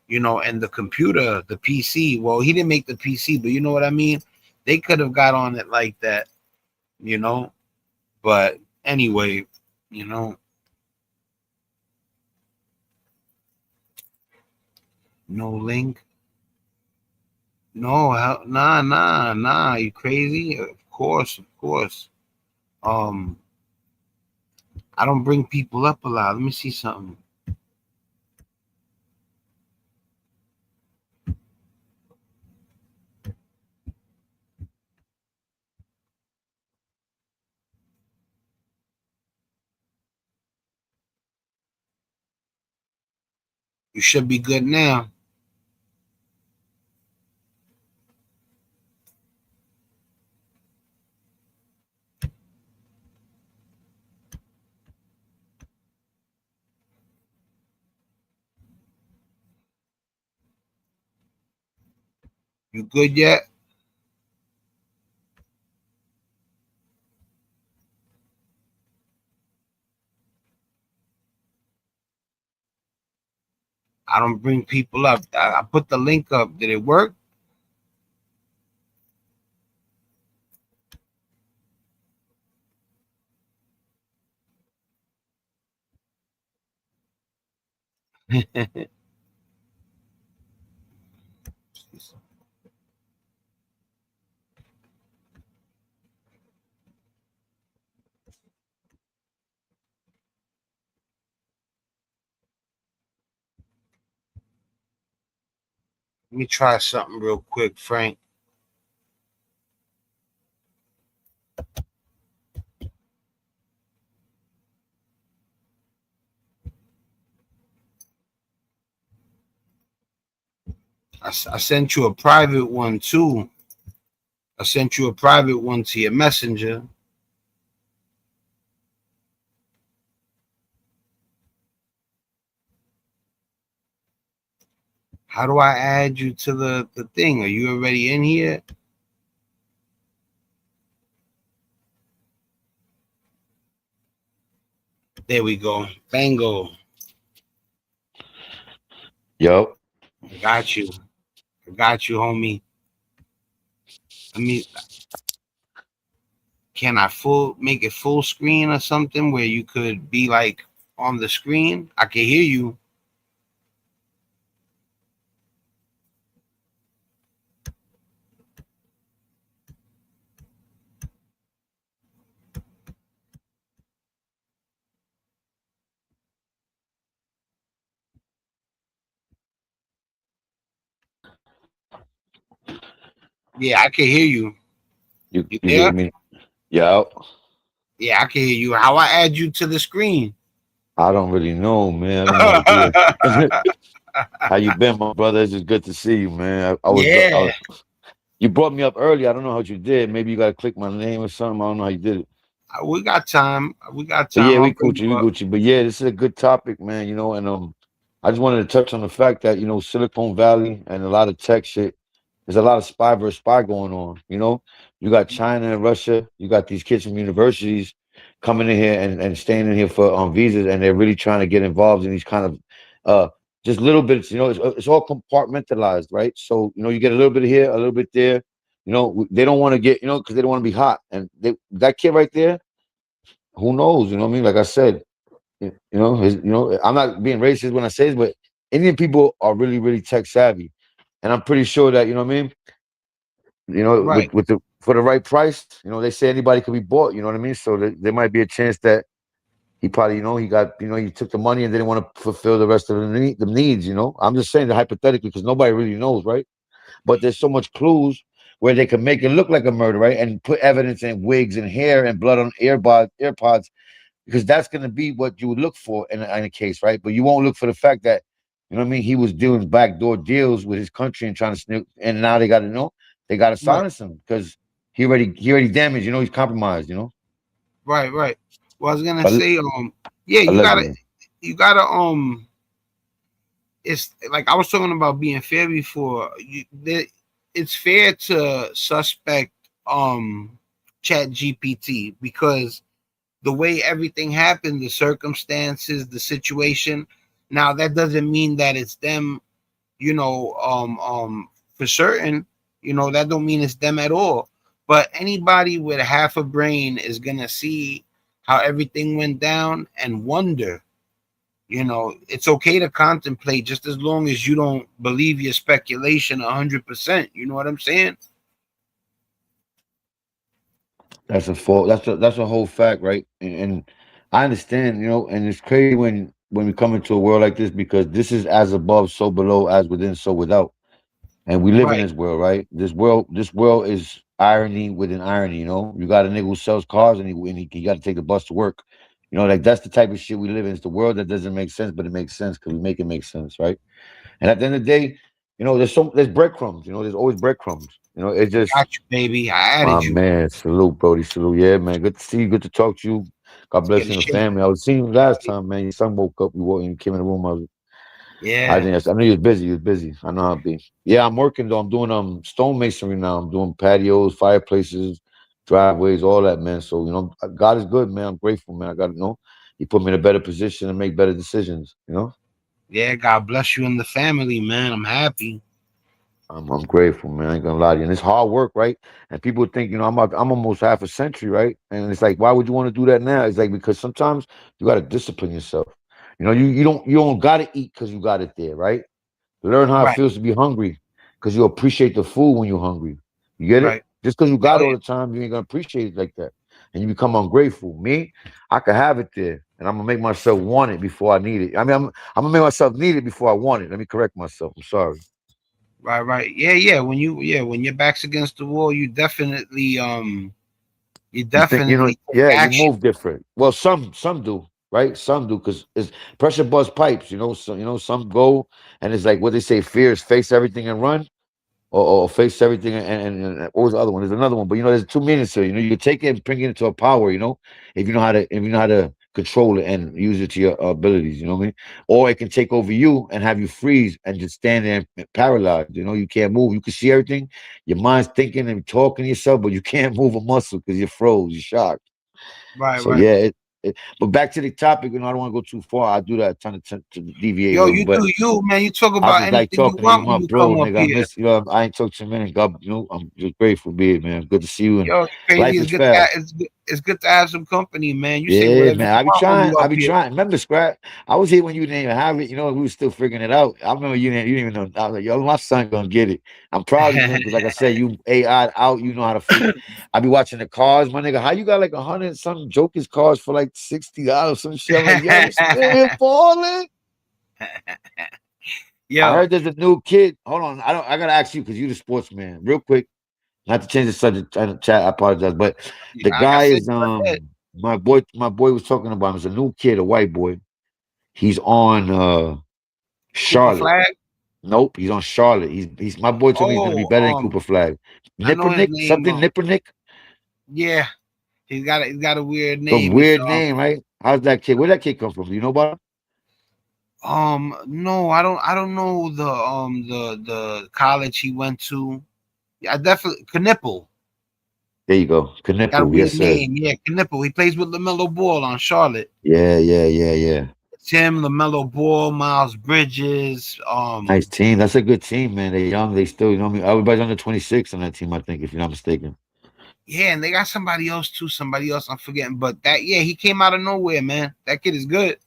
and the computer, the PC. Well, he didn't make the PC, but you know what I mean? They could have got on it like that, but anyway, no link. No, nah. You crazy? Of course. I don't bring people up a lot. Let me see something. You should be good now. You good yet? I don't bring people up. I put the link up. Did it work? Let me try something real quick, Frank. I sent you a private one too. I sent you a private one to your messenger. How do I add you to the thing? Are you already in here? There we go. Bango. Yo. I got you. I got you, homie. I mean, can I make it full screen or something where you could be like on the screen? I can hear you. Yeah, I can hear you. You You hear there? me? Yo. Yeah, I can hear you. How I add you to the screen? I don't really know, man. I don't know how to do it. How you been, my brother? It's just good to see you, man. Yeah, You brought me up early. I don't know how you did. Maybe you got to click my name or something. I don't know how you did it. we got time. We got But time. yeah, I'll we bring Gucci, we you up. Gucci. But yeah, this is a good topic, man. And I just wanted to touch on the fact that Silicon Valley and a lot of tech shit. There's a lot of spy versus spy going on. You got China and Russia. You got these kids from universities coming in here and staying in here for visas, and they're really trying to get involved in these kind of uh just little bits. It's all compartmentalized, right? So you get a little bit here, a little bit there. They don't want to get because they don't want to be hot, and that kid right there, who knows? You know what I mean? Like I said, I'm not being racist when I say this, but Indian people are really, really tech savvy, and I'm pretty sure that you know what I mean. Right, With the for the right price, they say anybody could be bought. You know what I mean? So there might be a chance that he probably, he got, he took the money and didn't want to fulfill the rest of the needs. I'm just saying that hypothetically because nobody really knows, right? But there's so much clues where they can make it look like a murder, right? And put evidence in wigs and hair and blood on AirPods because that's going to be what you would look for in a case, right? But you won't look for the fact that, you know what I mean? He was doing backdoor deals with his country and trying to sneak, and now they got to know they got to right, silence him because he already damaged. He's compromised. right. Well, I was gonna Al- say, yeah, allegedly. you gotta, it's like I was talking about being fair before. It's fair to suspect Chat GPT because the way everything happened, the circumstances, the situation. Now that doesn't mean that it's them, for certain. That don't mean it's them at all. But anybody with half a brain is gonna see how everything went down and wonder. It's okay to contemplate just as long as you don't believe your speculation 100%. You know what I'm saying? That's a fault. That's a whole fact, right? And I understand, and it's crazy when we come into a world like this because this is as above, so below, as within, so without. And we live in Right, this world, right? This world is irony within irony. You got a nigga who sells cars and he got to take the bus to work. You know, like that's the type of shit we live in. It's the world that doesn't make sense, but it makes sense because we make it make sense, right? And at the end of the day, you know, there's breadcrumbs. You know, there's always breadcrumbs. You know, it's just Got you, baby. I my added you. man. Salute, Brody. Salute. Yeah, man. Good to see you. Good to talk to you. God Let's bless get you it and the shaking. family. I was seeing you last time, man. Your son woke up. You came in the room. I Yeah. didn't. I knew you was busy. You was busy. I know how it be. Yeah, I'm working though. I'm doing stonemasonry now. I'm doing patios, fireplaces, driveways, all that, man. So you know, God is good, man. I'm grateful, man. I got to know He put me in a better position to make better decisions. You know, Yeah. God bless you and the family, man. I'm happy. I'm grateful, man. I ain't gonna lie to you. And it's hard work, right? And people think, you know, I'm almost half a century, right? And it's like, why would you want to do that now? It's like because sometimes you got to discipline yourself. You know, you don't got to eat because you got it there, right? Learn how it Right. feels to be hungry because you appreciate the food when you're hungry. You get it? Right. Just because you got Hell it yeah. all the time, you ain't gonna appreciate it like that. And you become ungrateful. Me, I could have it there. And I'm gonna make myself want it before I need it. I mean, I'm gonna make myself need it before I want it. Let me correct myself. I'm sorry. Right. Right. Yeah. Yeah. When your back's against the wall, you You think you know, definitely take yeah, you action. move different. Well, some do, right? Some do because it's pressure bust pipes, you know. So some go and it's like what they say, fear is face everything and run. Or face everything and what was the other one? There's another one, but you know, there's two meanings to it. You know, you can take it and bring it into a power. You know, if you know how to control it and use it to your abilities. You know what I mean? Or it can take over you and have you freeze and just stand there and paralyzed. You know, you can't move. You can see everything. Your mind's thinking and talking to yourself, but you can't move a muscle because you're froze. You're shocked. Right. So Right. yeah, but back to the topic. You know, I don't want to go too far. I do that trying to deviate a Yo, little, you but. do you, man. You talk I about just like anything you talking to you, want when my you bro, come up nigga. I here. miss you. I ain't talked to you in a minute. God, I'm just grateful to be here, man. Good to see you, and Yo, it's crazy. life is fast. It's good to have some company, man. You say Yeah, whatever man. you I be want when trying. you I up be here. trying. Remember, Scrap? I was here when you didn't even have it. You know, we were still figuring it out. I remember you didn't even know. I was like, yo, my son gonna get it. I'm proud of you, man, because like I said, you AI out. You know how to figure. I be watching the cars, my nigga. How you got like 100 some jokers cars for like $60, some shit? I'm like, yo, you still here balling? I Yo, heard there's a new kid. Hold on, I gotta ask you because you the sportsman, real quick. Not to change the subject, chat. I apologize, but the like I guy said, is go ahead. my boy. My boy was talking about him. It's a new kid, a white boy. He's on Cooper Charlotte. Flag. Nope, he's on Charlotte. He's my boy told me he's gonna be Oh, better than Cooper Flag. I know his Nippernick, name. something Nippernick. Yeah, he's got a weird Some name. It's weird name, right? How's that kid? Where that kid come from? Do you know about him? no, I don't know the college he went to. Yeah, I definitely Knipple. There you go. Got a Knipple, weird yes, sir. name. Yeah, Knipple. He plays with LaMelo Ball on Charlotte. Yeah, yeah, yeah, yeah. Tim, LaMelo Ball, Miles Bridges. Nice team. That's a good team, man. They're young. They still, you know what I mean? Everybody's under 26 on that team, I think, if you're not mistaken. Yeah, and they got somebody else too. Somebody else I'm forgetting. But yeah, he came out of nowhere, man. That kid is good.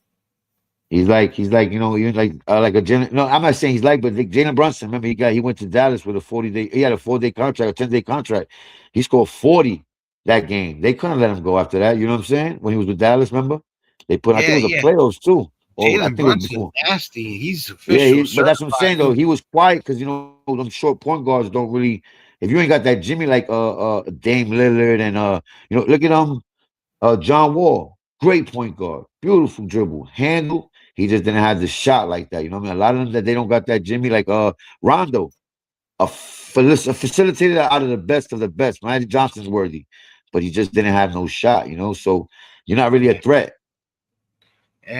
He's like, even like a Jalen. No, I'm not saying he's like, but like Jalen Brunson. Remember, he went to Dallas with a 40-day. He had a 4-day contract, a 10-day contract. He scored 40 that game. They couldn't let him go after that. You know what I'm saying? When he was with Dallas, remember? They put. I think Yeah, it was the yeah. playoffs too, or I Jalen think it was Brunson, before. nasty. He's Yeah, official but that's what I'm saying though. certified. He was quiet because them short point guards don't really. If you ain't got that Jimmy like Dame Lillard and look at John Wall, great point guard, beautiful dribble, handle. He just didn't have the shot like that. You know what I mean? A lot of them that they don't got that Jimmy like Rondo, a facilitator out of the best. Magic Johnson's worthy, but he just didn't have no shot. So you're not really a Yeah, threat.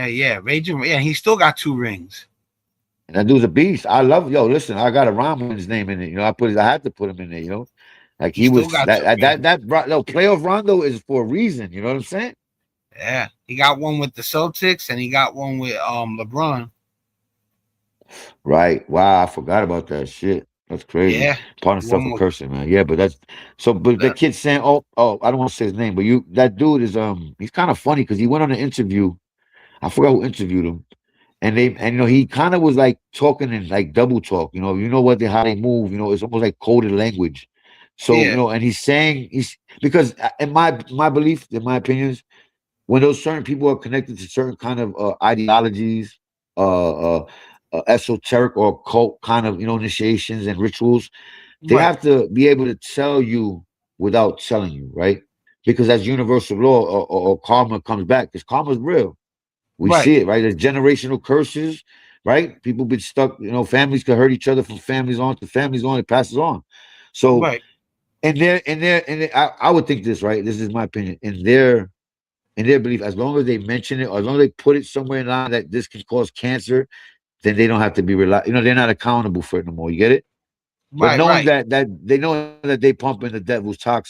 yeah. Raging. Yeah, he still got 2 rings. And that dude's a beast. I love listen, I got a rhyme with his name in it. I had to put him in there. Like He he still was got two that rings. playoff Rondo is for a reason. You know what I'm saying? Yeah, he got one with the Celtics and he got one with LeBron. Right. Wow, I forgot about that shit. That's crazy. Yeah, Pardon stuff one for with cursing, man. Yeah, but that's so. But the the, kid saying, I don't want to say his name, but that dude is he's kind of funny because he went on an interview. I forgot who interviewed him, and he kind of was like talking in like double talk. How they move. It's almost like coded language. So yeah, and he's saying because in my belief, in my opinions, when those certain people are connected to certain kind of ideologies, esoteric or cult kind of initiations and rituals, they right. have to be able to tell you without telling you, right? because that's universal law, or karma comes back, because karma's real. We Right. see it, right? There's generational curses, right? People been stuck, families could hurt each other from families on to families on, it passes on. So Right. I would think this, right? This is my opinion. In their belief, as long as they mention it, or as long as they put it somewhere in line that this can cause cancer, then they don't have to be they're not accountable for it no more. You get it? But Right. knowing Right. that they know that they pump in the devil's toxics,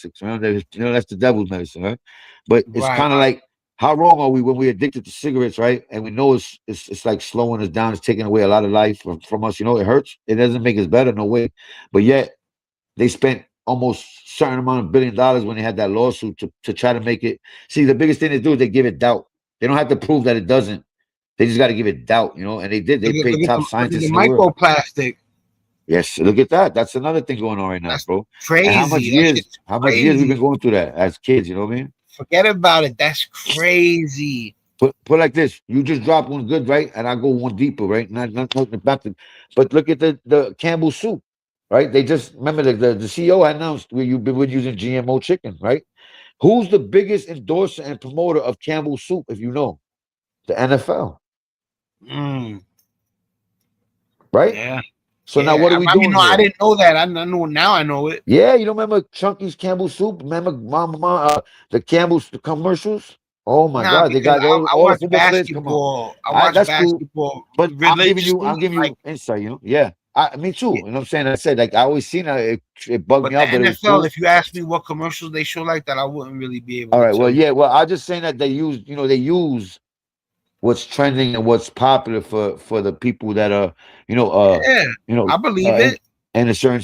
that's the devil's medicine, right? But it's Right. kind of like, how wrong are we when we're addicted to cigarettes, right? And we know it's like slowing us down, it's taking away a lot of life from us. It hurts. It doesn't make us better, no way. But yet they spent almost certain amount of $1 billion when they had that lawsuit to try to make it. See, the biggest thing they do is they give it doubt. They don't have to prove that it doesn't. They just got to give it doubt, and they did. They paid top Look at scientists the in the world. microplastic. Yes, look at that. That's another thing going on right now, That's bro. And crazy. That shit's how much years we've crazy. been going through that as kids, you know what I mean? Forget about it. That's crazy. Put like this. You just drop one good, right? And I go one deeper, right? Not talking about but look at the Campbell soup, right? They just remember the CEO announced we're using GMO chicken, right? Who's the biggest endorser and promoter of Campbell soup, if you know? The NFL, Mm, right? yeah. So now what are we I mean, doing no, I here? didn't know that. I know now. I know it. Yeah, you don't remember Chunky's Campbell soup? Remember the Campbell's commercials? Oh my Nah, God, they because got all I all the watch football players come on. basketball. I All right, watch that's cool. basketball But religiously. I'm giving Like, you insight. Yeah, me too. yeah. You know what I'm saying? I said, like, I always seen it. It bugged But me the out, but it was NFL, cool. if you ask me what commercials they show like that, I wouldn't really be able All to right, well, tell you. yeah, well, I'm just saying that they use what's trending and what's popular for the people that are, you know, uh, Yeah, you know, I believe it. and a certain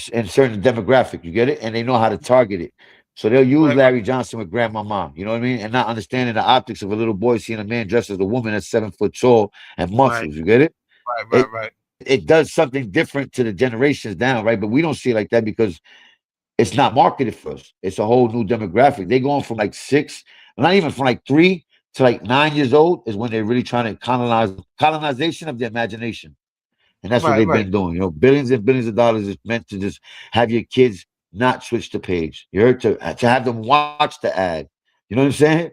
demographic. You get it, and they know how to target it. So they'll use Right, Larry Johnson with Grandmama. You know what I mean? And not understanding the optics of a little boy seeing a man dressed as a woman that's 7 foot tall and right, muscles. You get it? right, It right. it does something different to the generations down, right? But we don't see it like that because it's not marketed for us. It's a whole new demographic. They going from like 6, not even from like 3 to like 9 years old is when they're really trying to colonization of the imagination. And that's what Right, they've right, been doing. Billions and billions of dollars is meant to just have your kids not switch the page. You heard, to have them watch the ad. You know what I'm saying?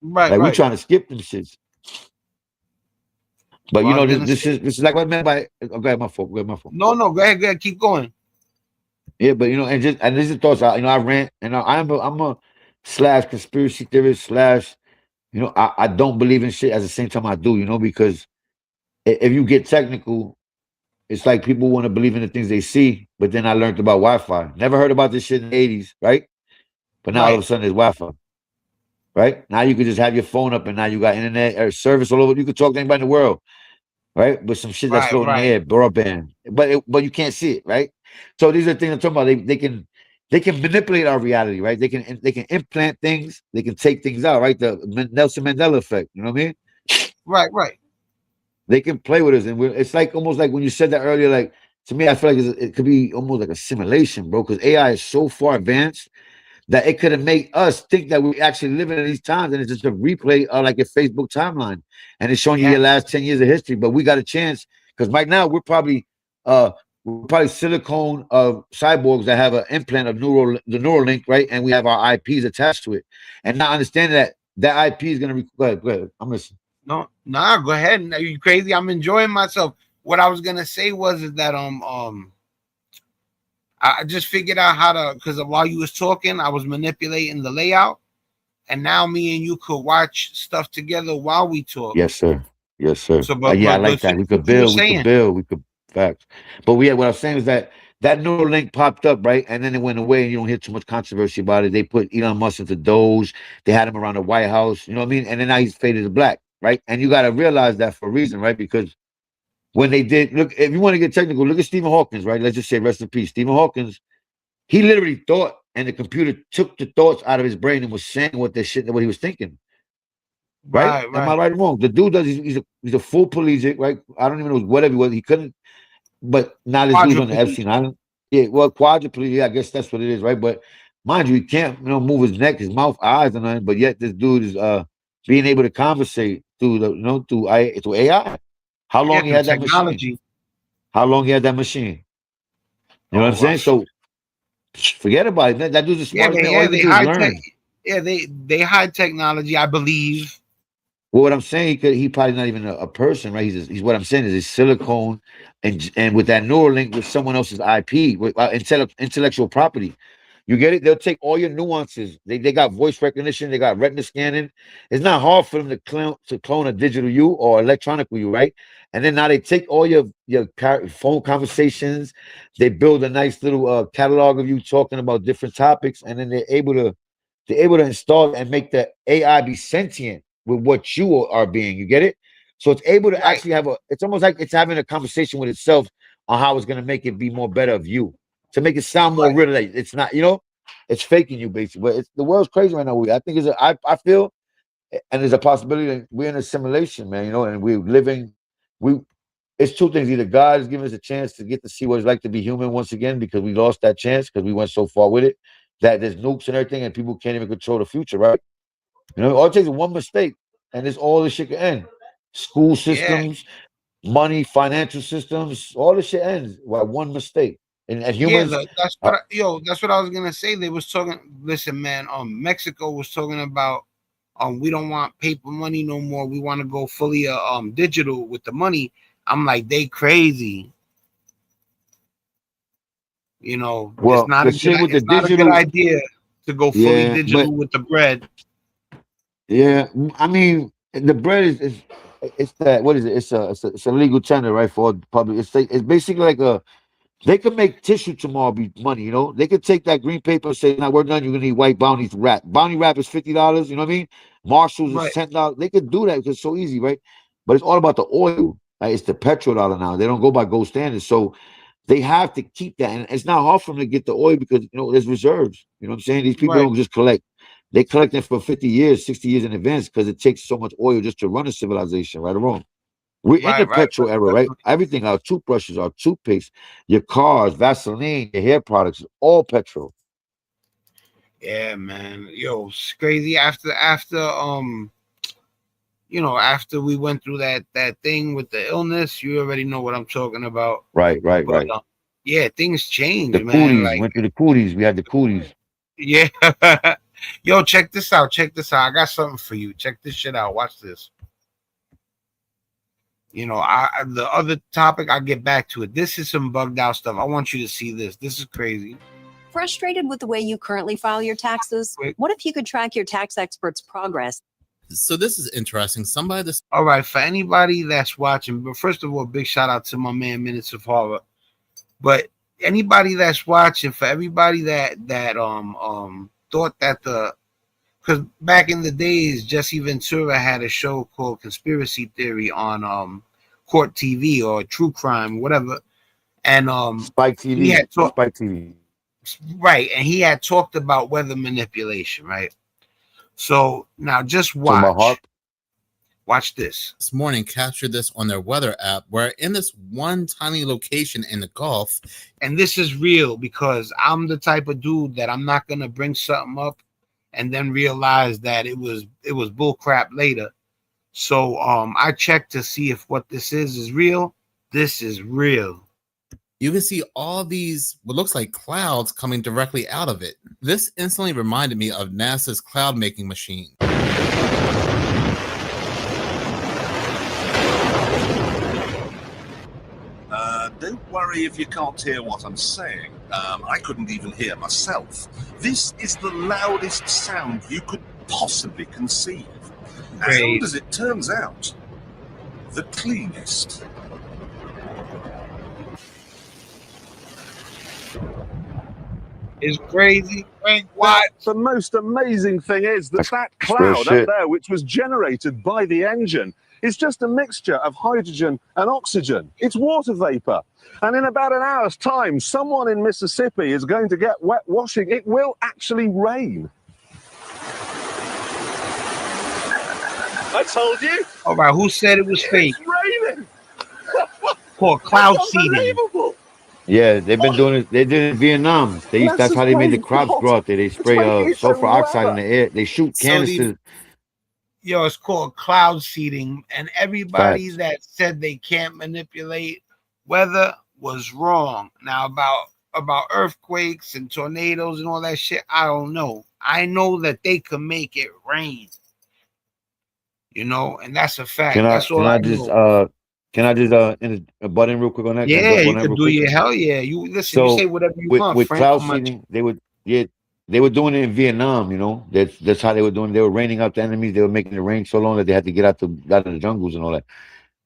right, Like we right. trying to skip them shits. But Well, I was this, gonna this say, is this is like what I meant by okay, my fault. Go ahead, my fault. no, no, go ahead, keep going. Yeah, but and this is thoughts. I rant, and I'm a slash conspiracy theorist slash. I don't believe in shit. At the same time, I do. Because if you get technical, it's like people want to believe in the things they see. But then I learned about Wi-Fi. Never heard about this shit in the '80s, right? But now all of a Right, sudden there's Wi-Fi, right? Now you can just have your phone up, and now you got internet or service all over. You can talk to anybody in the world, right? But some shit that's right, floating in the right, air, broadband. But you can't see it, right? So these are things I'm talking about. They can manipulate our reality, right? They can implant things. They can take things out, right? The Nelson Mandela effect. You know what I mean? right. They can play with us, and it's like almost like when you said that earlier. Like to me, I feel like it could be almost like a simulation, bro. Because AI is so far advanced that it could have made us think that we actually living in these times, and it's just a replay of like a Facebook timeline, and it's showing you Yeah, your last 10 years of history. But we got a chance because right now uh we're probably silicone cyborgs that have an implant of the neural link, right? And we have our IPs attached to it, and not understanding that IP is gonna go ahead. I'm listening. no, nah, go ahead. Are you crazy? I'm enjoying myself. What I was gonna say was is that I just figured out how to, because while you was talking, I was manipulating the layout, and now me and you could watch stuff together while we talk. Yes, sir. Yes, sir. So, Yeah, I like but that. finish We what could you were build. We could saying. build. We could facts. But what I was saying is that neural link popped up, right? And then it went away, and you don't hear too much controversy about it. They put Elon Musk into Doge. They had him around the White House. You know what I mean? And then now he's faded to black, right? And you got to realize that for a reason, right? Because when they did, look, if you want to get technical, look at Stephen Hawkins, right? Let's just say rest in peace. Stephen Hawkins, he literally thought, and the computer took the thoughts out of his brain and was saying what he was thinking. Right? Right, Am I right. right or wrong? The dude does. He's a full collegiate, right? I don't even know whatever he was. He couldn't. But now this dude's on the Quadriplegic. Epstein Island. Yeah, well, quadriplegic. Yeah, I guess that's what it is, right? But mind you, he can't, move his neck, his mouth, eyes, and nothing. But yet this dude is being able to conversate through through AI. How Yeah, long he through had that machine? technology. How long he had that machine? You know what I'm Oh, saying? So forget about it. That dude's the yeah, smartest man. man. All Yeah, he can they do is high tech. learn. Yeah, they hide technology, I believe. Well, what I'm saying, he probably not even a person, right? He's what I'm saying is silicone, and with that Neuralink with someone else's IP, with intellectual property. You get it? They'll take all your nuances. They got voice recognition, they got retina scanning. It's not hard for them to clone a digital you or electronical you, right? And then now they take all your phone conversations, they build a nice little catalog of you talking about different topics, and then they're able to install and make the AI be sentient with what you are being. You get it? So it's able to Right, actually it's almost like it's having a conversation with itself on how it's going to make it be more better of you, to make it sound more right. real. Like it's not, it's faking you basically. But the world's crazy right now. I think I feel, and there's a possibility that we're in a simulation, man, and we're living, we, it's two things. Either God is giving us a chance to get to see what it's like to be human once again because we lost that chance because we went so far with it that there's nukes and everything and people can't even control the future, right? All it takes is one mistake and this all this shit can end. School Yeah, systems, money, financial systems, all this shit ends by one mistake. And yeah. humans, That's what I was gonna say. They was talking. Listen, man. Mexico was talking about. We don't want paper money no more. We want to go fully digital with the money. I'm like, they crazy. It's well, not the a good. shit with the It's not a good digital, idea to go fully yeah, but digital with the bread. yeah, I mean, the bread is it's that what is it? It's a legal tender, right? For public, it's basically like a. They could make tissue tomorrow be money. They could take that green paper and say, "Now we're done. You're gonna need white bounties wrap. Bounty wrap is $50. You know what I mean? Marshalls is Right, $10. They could do that because it's so easy, right? But it's all about the oil. Right? It's the petrodollar now. They don't go by gold standards, so they have to keep that. And it's not hard for them to get the oil because there's reserves. You know what I'm saying? These people right, don't just collect. They collect it for 50 years, 60 years in advance because it takes so much oil just to run a civilization, right or wrong. We're in right, the right. petrol era, right? Definitely. Everything, our toothbrushes, our toothpicks, your cars, Vaseline, your hair products, all petrol. Yeah, man. Yo, it's crazy. After we went through that thing with the illness, you already know what I'm talking about. Right, right, But right. yeah, things The change, man. cooties, Like, went through the cooties. We had the cooties. yeah. Yo, check this out. Check this out. I got something for you. Check this shit out. Watch this. The other topic, I'll get back to it. This is some bugged out stuff. I want you to see this. This is crazy. Frustrated with the way you currently file your taxes? Wait. What if you could track your tax expert's progress? So this is interesting. Somebody this All right, for anybody that's watching, but first of all, big shout out to my man Minutes of Horror. But anybody that's watching, for everybody that thought that because back in the days, Jesse Ventura had a show called Conspiracy Theory on Court TV or True Crime, whatever, and Spike he TV. had talked Spike TV. right, and he had talked about weather manipulation, right? So now just Talking about watch this. morning captured this on their weather app, where in this one tiny location in the Gulf, And this is real because I'm the type of dude that I'm not gonna bring something up and then realize that it was bull crap later. So I checked to see if what this is real. This is real. you can see all these what looks like clouds coming directly out of it. This instantly reminded me of NASA's cloud making machine. Don't worry if you can't hear what I'm saying. I couldn't even hear myself. This is the loudest sound you could possibly conceive. Great. And as it turns out, the cleanest. It's crazy. Wait, what? The most amazing thing is that that real cloud up shit. there, which was generated by the engine, is just a mixture of hydrogen and oxygen. It's water vapor. And in about an hour's time, someone in Mississippi is going to get wet washing. It will actually rain. I told you. All right, who said it was fake? It's raining. Called cloud That's seeding. unbelievable. Yeah, they've been doing it. They did it in Vietnam. That's how they made the crops grow out there. They spray sulfur oxide in the air. They shoot canisters. Yo, it's called cloud seeding. And everybody Facts. that said they can't manipulate weather was wrong. Now about earthquakes and tornadoes and all that shit, I don't know. I know that they can make it rain. You know, and that's a fact. Can I That's all can I I just know. butt in real quick on that? Can I Yeah, jump on you that could real do quick? your hell yeah. You listen, you say So whatever you with want, with Frank. cloud I'm not seeding, they were doing it in Vietnam. You know, that's how they were doing. They were raining out the enemies. They were making it rain so long that they had to get out of the jungles and all that.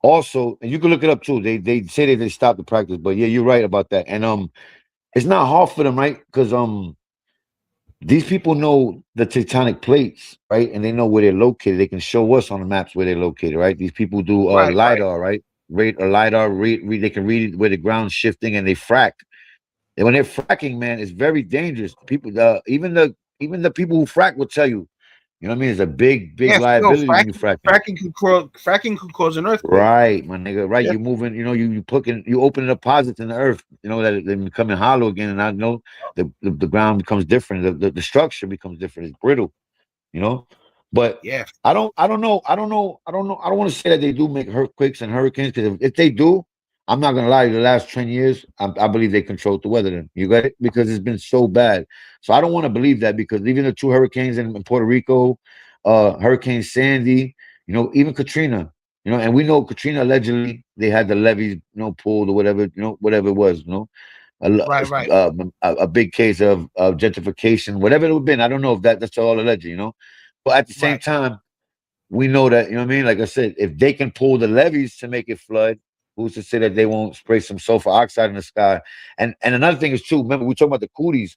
Also, and you can look it up too. They say that they stopped the practice, but yeah, you're right about that. And it's not hard for them, right? Because these people know the tectonic plates, right? And they know where they're located. They can show us on the maps where they're located, right? These people do right, right. lidar, right? LiDAR. They can read where the ground's shifting, and they frack. And when they're fracking, man, it's very dangerous. People, even the people who frack will tell you, you know what I mean? It's a big Yeah, no, liability when you fracking. fracking could cause an earthquake. Right, my nigga. Right, Yeah, you're moving. You know, you open deposits in the earth. You know that they're becoming hollow again, and I know the ground becomes different. The structure becomes different. It's brittle. You know, but yeah, I don't want to say that they do make earthquakes and hurricanes, because if they do, I'm not gonna lie to you, the last 10 years, I believe they controlled the weather then. You got it? Because it's been so bad. So I don't want to believe that, because even the two hurricanes in Puerto Rico, Hurricane Sandy, you know, even Katrina, you know, and we know Katrina allegedly they had the levees, you know, pulled or whatever, you know, whatever it was, you know. right, right, A big case of gentrification, whatever it would have been. I don't know if that's all alleged, you know. But at the same right. time, we know that, you know what I mean? Like I said, if they can pull the levees to make it flood, who's to say that they won't spray some sulfur oxide in the sky? And another thing is too, remember we talking about the cooties.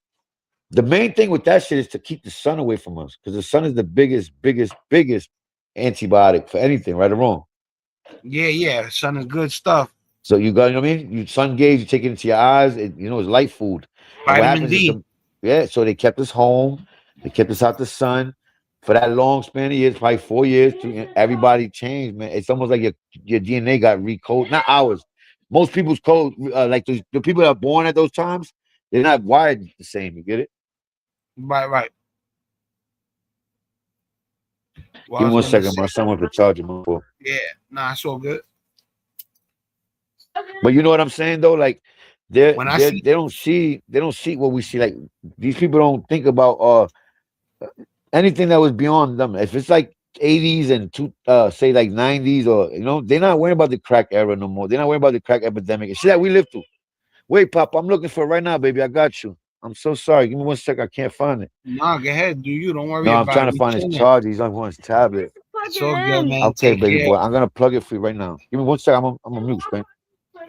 The main thing with that shit is to keep the sun away from us, because the sun is the biggest antibiotic for anything, right or wrong. Yeah, yeah. Son is good stuff. So you got, you know what I mean? You sun gaze, you take it into your eyes, you know, it's light food. And what Vitamin happens is D. so they kept us home, they kept us out the sun for that long span of years, probably 4 years. Everybody changed, man. It's almost like your DNA got recoded. Not ours. Most people's code, like the people that are born at those times, they're not wired the same. You get it? Right, right. Well, Give I me was one gonna second, say, bro. Someone to charge him for. yeah. Nah, it's all good. But you know what I'm saying though? Like When I see, they don't see what we see. Like these people don't think about anything that was beyond them. If it's like 80s and say like 90s, or you know, they're not worrying about the crack era no more. They're not worrying about the crack epidemic and shit that we lived through. Wait, Pop, I'm looking for it right now, baby. I got you. I'm so sorry. Give me one sec. I can't find it. nah, go ahead, do you? Don't worry No, I'm about trying it. to We find his chilling. charger. He's on his tablet. It's all good, man. Okay, Take baby care. boy. I'm gonna plug it for you right now. Give me one sec. I'm a mute, man.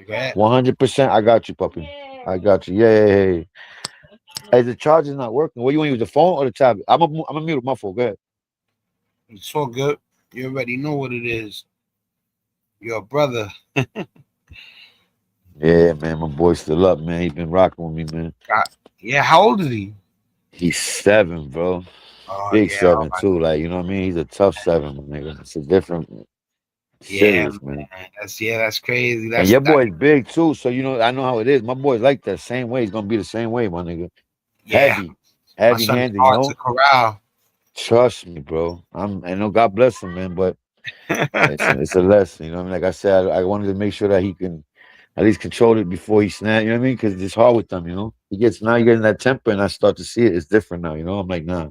Go ahead. 100%. I got you, puppy. I got you. Yeah. Hey, the charger's not working. What you want to use, the phone or the tablet? I'm a mute my phone. Go ahead. It's all good. You already know what it is. Your brother. Yeah, man. My boy's still up, man. He's been rocking with me, man. Yeah, how old is he? He's 7, bro. Oh Big yeah, all 7 right. too. Like, you know what I mean? He's a tough 7, my nigga. It's a different, Yeah, serious, man. man. That's crazy. And That's your that. boy's big too, so you know I know how it is. My boy's like that same way. He's gonna be the same way, my nigga. Yeah, my Heavy son's handed, you hard to know. corral. Trust me, bro. I know God bless him, man, but it's a lesson. You know what I mean? Like I said, I wanted to make sure that he can at least control it before he snap. You know what I mean? Because it's hard with them. You know, he getting that temper, and I start to see it. It's different now. You know, I'm like, nah,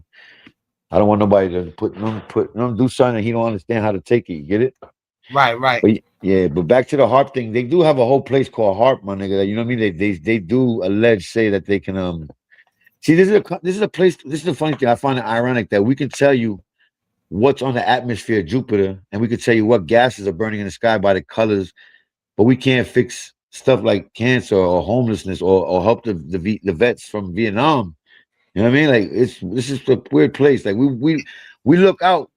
I don't want nobody to do something that he don't understand how to take it. You get it? Right, right. But yeah, but back to the harp thing. They do have a whole place called Harp, my nigga. You know what I mean? They do say that they can see. This is a place. This is the funny thing. I find it ironic that we can tell you what's on the atmosphere of Jupiter, and we could tell you what gases are burning in the sky by the colors, but we can't fix stuff like cancer or homelessness, or help the vets from Vietnam. You know what I mean? Like this is a weird place. Like we look out,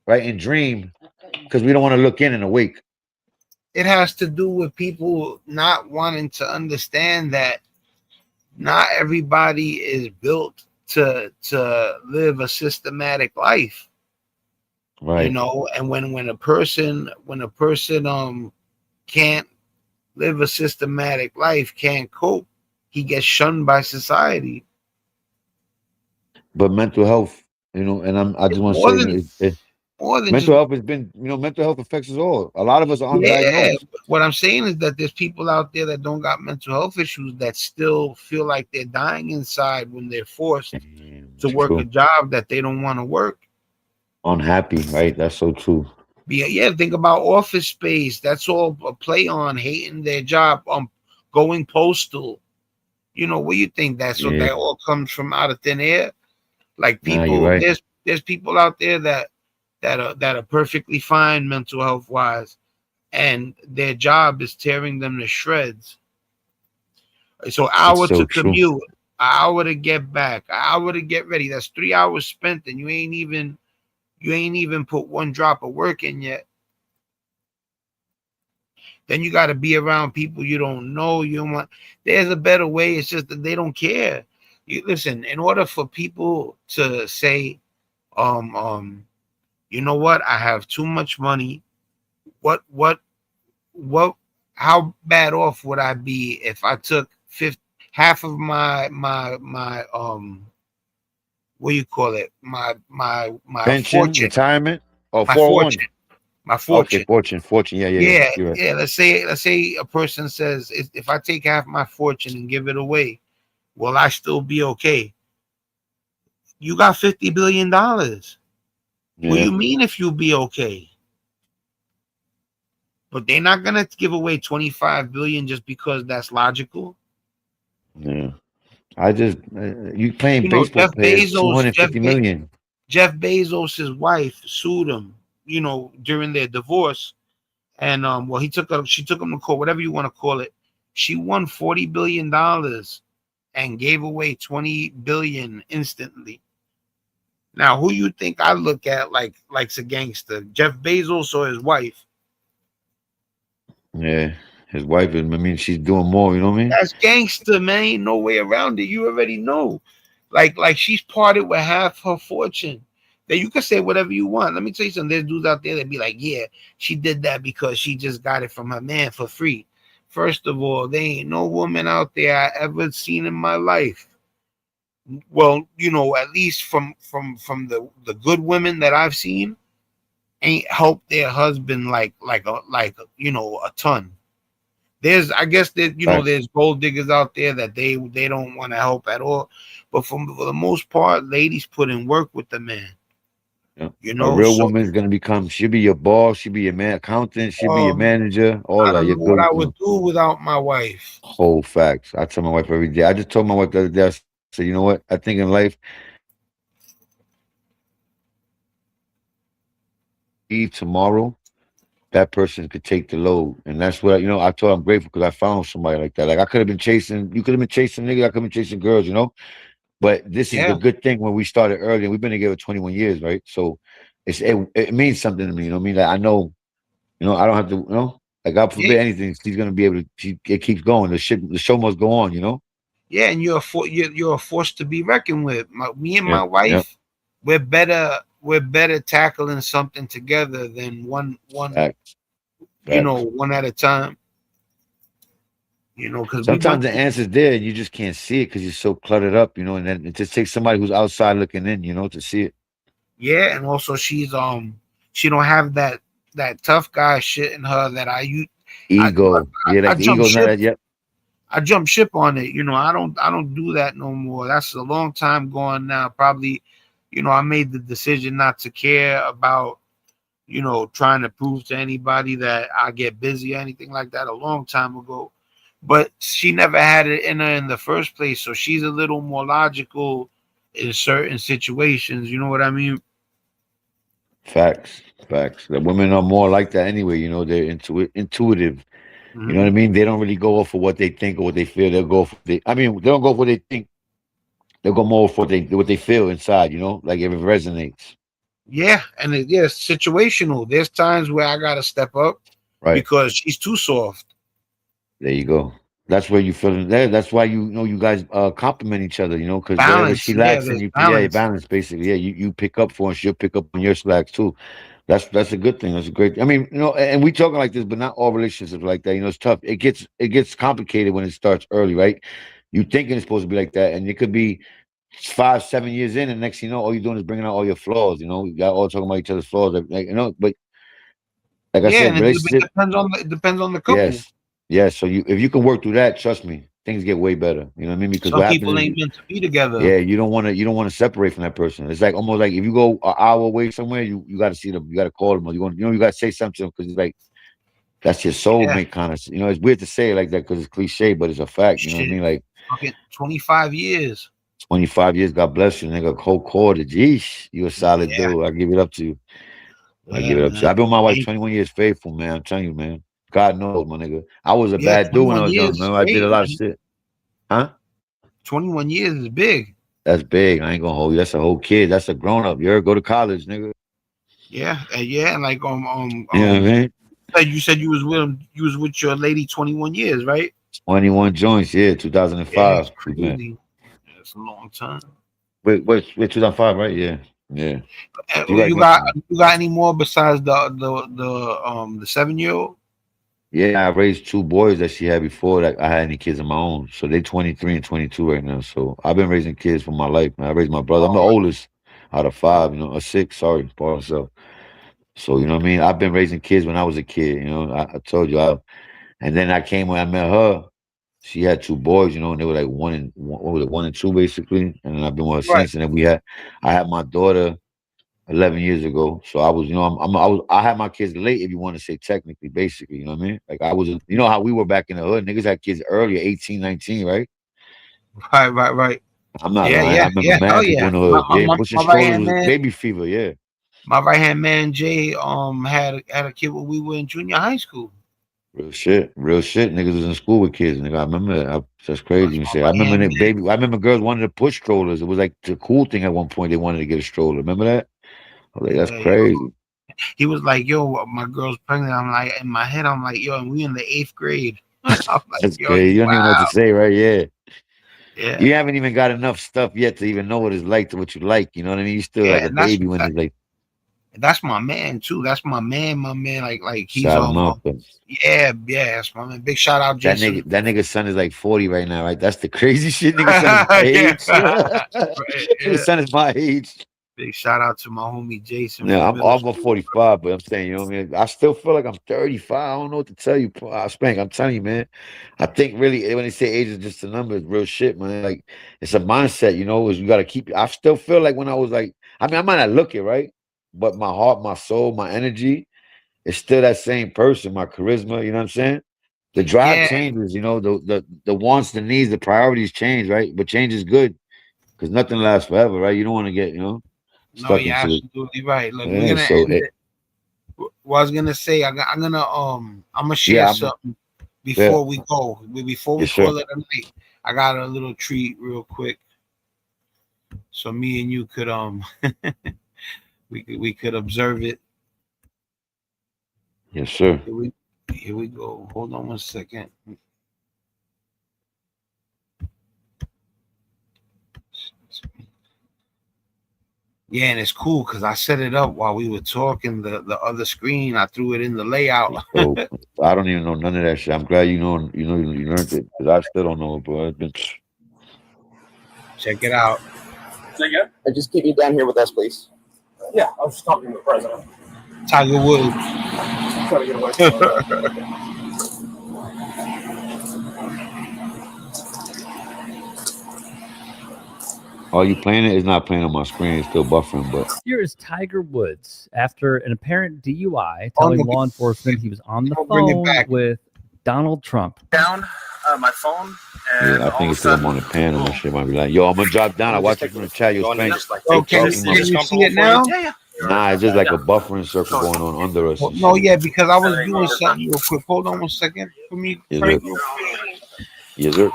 right, and dream, because we don't want to look in and awake. It has to do with people not wanting to understand that not everybody is built to live a systematic life. You Right. know, and when a person can't live a systematic life, can't cope, he gets shunned by society. But mental health, you know, and I just It's want to say, you know, more than mental just, health has been, you know, mental health affects us all. A lot of us are yeah. undiagnosed. What I'm saying is that there's people out there that don't got mental health issues that still feel like they're dying inside when they're forced. Damn, to work a True. job that they don't want to work. Unhappy, right? That's so true. Yeah, think about Office Space. That's all a play on hating their job, going postal. What do you think that Yeah. all comes from out of thin air? Like Nah, you're people, right. there's people out there that are perfectly fine mental health wise, and their job is tearing them to shreds. So It's hour so to true. commute, an hour to get back, an hour to get ready. That's 3 hours spent, and you ain't even put one drop of work in yet. Then you got to be around people you don't know. You don't want. There's a better way. It's just that they don't care. You listen. In order for people to say, um, um, you know what? I have too much money. What, what, what? How bad off would I be if I took half of my what do you call it? My Pension, fortune, retirement, or my 401. fortune, my Okay, fortune. fortune. Yeah. Yeah, You're right. yeah. Let's say a person says, if I take half my fortune and give it away, will I still be okay? You got $50 billion. What do Yeah, you mean if you'll be okay? But they're not gonna give away 25 billion just because that's logical. yeah. I just you playing You know, baseball players, 250 million. Jeff Bezos' wife sued him. During their divorce, and well, she took him to court, whatever you want to call it. She won $40 billion and gave away 20 billion instantly. Now, who you think I look at like's a gangster? Jeff Bezos or his wife? Yeah, his wife is. I mean, she's doing more. You know what I mean? That's gangster, man. Ain't no way around it. You already know. Like she's parted with half her fortune. Then you can say whatever you want. Let me tell you something. There's dudes out there that be like, yeah, she did that because she just got it from her man for free. First of all, there ain't no woman out there I ever seen in my life. Well, at least from the good women that I've seen, ain't helped their husband like a ton. I guess that Right. there's gold diggers out there that they don't want to help at all, but for the most part, ladies put in work with the man. Yeah. A real So woman is gonna become. She'll be your boss. She'll be your man, accountant. She'll be your um, manager. All I that. don't Your know what good. I would do without my wife. Whole facts. I tell my wife every day. I just told my wife the other day. I said, you know what? I think in life, leave tomorrow, that person could take the load. And that's what, I told her I'm grateful because I found somebody like that. Like I could have been chasing, you could have been chasing niggas, I could have been chasing girls. But this is the Yeah, good thing when we started early and we've been together 21 years, right? So it means something to me, you know what I mean? Like I know, I don't have to, like God yeah, forbid anything, she's gonna be able to it keeps going. The show must go on. yeah. And you're a force to be reckoned with. Me and Yeah, my yeah. wife, we're better tackling something together than Facts. Facts. one at a time. Because we Sometimes went the through. answer's there and you just can't see it because you're so cluttered up, and then it just takes somebody who's outside looking in, to see it. Yeah, and also she don't have that tough guy shit in her that I Ego. Yeah, I like the jump ego's not ship. that yet. I jump ship on it. I don't do that no more. That's a long time gone now. Probably, I made the decision not to care about, trying to prove to anybody that I get busy or anything like that a long time ago. But she never had it in her in the first place, so she's a little more logical in certain situations. You know what I mean? Facts. Facts. The women are more like that anyway, they're intuitive. You know what I Mhm. mean? They don't really go off of what they think or what they feel. They'll go for they don't go for what they think. They'll go more for what they feel inside, like if it resonates. Yeah, and yeah, it's situational. There's times where I gotta step up Right. because she's too soft. There you go. That's where you feel it there. That's why you guys complement each other, because whatever Balance, she yeah, lacks and there's you yeah, balance. balance basically. Yeah, you pick up for and she'll pick up on your slacks too. That's a good thing. That's a great. I mean, and we talking like this, but not all relationships are like that. It's tough. It gets complicated when it starts early, right? You thinking it's supposed to be like that, and it could be 5, 7 years in, and next thing you know, all you're doing is bringing out all your flaws. You got all talking about each other's flaws, But like I Yeah, said, and it relationship, depends on the couple. yes, yes. So if you can work through that, trust me, things get way better. You know what I mean? Because Some what happens people is, ain't meant to be together. yeah, you don't want to separate from that person. It's like almost like if you go an hour away somewhere, you got to see them, you got to call them, or you got to say something to them because it's like that's your soulmate kind of. You know, it's weird to say it like that because it's cliche, but it's a fact. You know what I mean? Like fucking 25 years. 25 years. God bless you, nigga. Whole quarter. Jeez, you a solid Yeah. dude. I give it up to you. I give it up to you. I've been with my wife 21 years faithful, man. I'm telling you, man. God knows, my nigga. I was a bad dude when I was young, man. I did a lot of shit. Huh? 21 years is big. That's big. I ain't gonna hold you. That's a whole kid. That's a grown up. You go to college, nigga. Yeah, and like you know what I mean? You said you was with him. You was with your lady 21 years, right? 21 joints, yeah. 2005. Yeah, that's crazy. That's a long time. Wait, 2005, right? Yeah, yeah. You got any more besides the 7-year-old? Yeah, I raised 2 boys that she had before that I had any kids of my own. So they 23 and 22 right now. So I've been raising kids for my life, man. I raised my brother. I'm the oldest out of 5, or 6. Sorry, for myself. So you know what I mean. I've been raising kids when I was a kid. You know, I told you. And then I came when I met her. She had 2 boys, and they were like 1 and 2 basically. And then I've been with her since. And then I had my daughter 11 years ago. So I was, I had my kids late, if you want to say technically, basically, you know what I mean? Like I was, you know how we were back in the hood. Niggas had kids earlier, 18, 19, right? Right. I'm not lying. I remember mad people in the hood. Pushing strollers was baby fever, yeah. My right hand man Jay had a kid when we were in junior high school. Real shit. Niggas was in school with kids, nigga. I remember that. That's crazy. You say. I remember girls wanted to push strollers. It was like the cool thing at one point. They wanted to get a stroller. Remember that? I was like, that's crazy. He was like, "Yo, my girl's pregnant." I'm like, in my head, I'm like, "Yo, and we in the 8th grade." I'm like, that's crazy. You don't even know what to say, right? Yeah. Yeah. You haven't even got enough stuff yet to even know what it's like to what you like. You know what I mean? You still like a baby when it's like. That's my man too. That's my man. Like he's shout him out, yeah, that's my man. Big shout out, Jason. That nigga's son is like 40 right now, right? That's the crazy shit. Nigga's son is my age. His son is my age. Big shout out to my homie Jason. Yeah, I'm almost 45, but I'm saying, you know what I mean? I still feel like I'm 35. I don't know what to tell you, Spank. I'm telling you, man. I think really when they say age is just a number, it's real shit, man. Like it's a mindset, is you gotta keep. I still feel like when I was like, I mean, I might not look it right, but my heart, my soul, my energy is still that same person. My charisma, you know what I'm saying? The drive changes, the wants, the needs, the priorities change, right? But change is good because nothing lasts forever, right? You don't want to get, No, you're absolutely right. Look, we're gonna end it. What I was gonna say, I'm gonna share something before we go. Before we call it a night, I got a little treat real quick. So me and you could we could observe it. Yes, sir. Here we go. Hold on 1 second. Yeah, and it's cool because I set it up while we were talking. The other screen, I threw it in the layout. So, I don't even know none of that shit. I'm glad you learned it because I still don't know it, bro. It's been... Check it out. And just keep me down here with us, please. Yeah, I was just talking to the president. Tiger Woods. Trying to get away from Are you playing it? It's not playing on my screen. It's still buffering, but... Here is Tiger Woods after an apparent DUI telling law enforcement he was on the phone with Donald Trump. Down my phone. And yeah, I think it's because I'm on the panel. My shit might be like, yo, I'm going to drop down. I watch it from the chat. Yo, Spank. Can you see it now? Nah, it's just like a buffering circle going on under us. No, yeah, because I was doing something real quick. Hold on 1 second for me. Yes, sir. Yes, sir.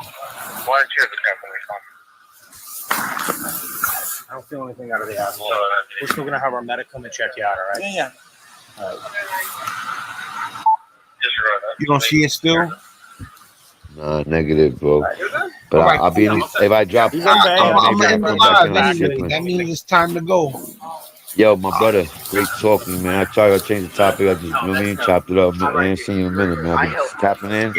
I don't feel anything out of the asshole. We're still gonna have our medic come and check you out, all right? Yeah. All right. You don't see it still? Nah, negative, bro. But I'll be in, if I drop, I'm in the live anyway. That means it's time to go. Yo, my brother, great talking, man. I tried to change the topic. I just, you know what I mean, chopped it up. I ain't seen you in a minute, man. I've been tapping in.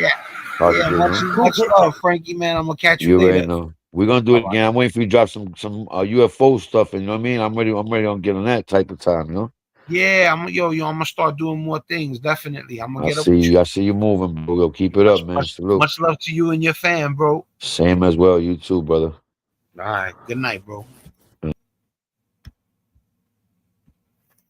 Much love, Frankie, man. I'm gonna catch you later. Already know. We're gonna do it again. I'm waiting for you to drop some UFO stuff, and you know what I mean. I'm ready on getting that type of time, Yeah, I'm gonna start doing more things. Definitely, I'm gonna I get up with see you. you. I see you moving, bro. Yo, keep it up, man. Salute. Much love to you and your fam, bro. Same as well. You too, brother. All right. Good night, bro.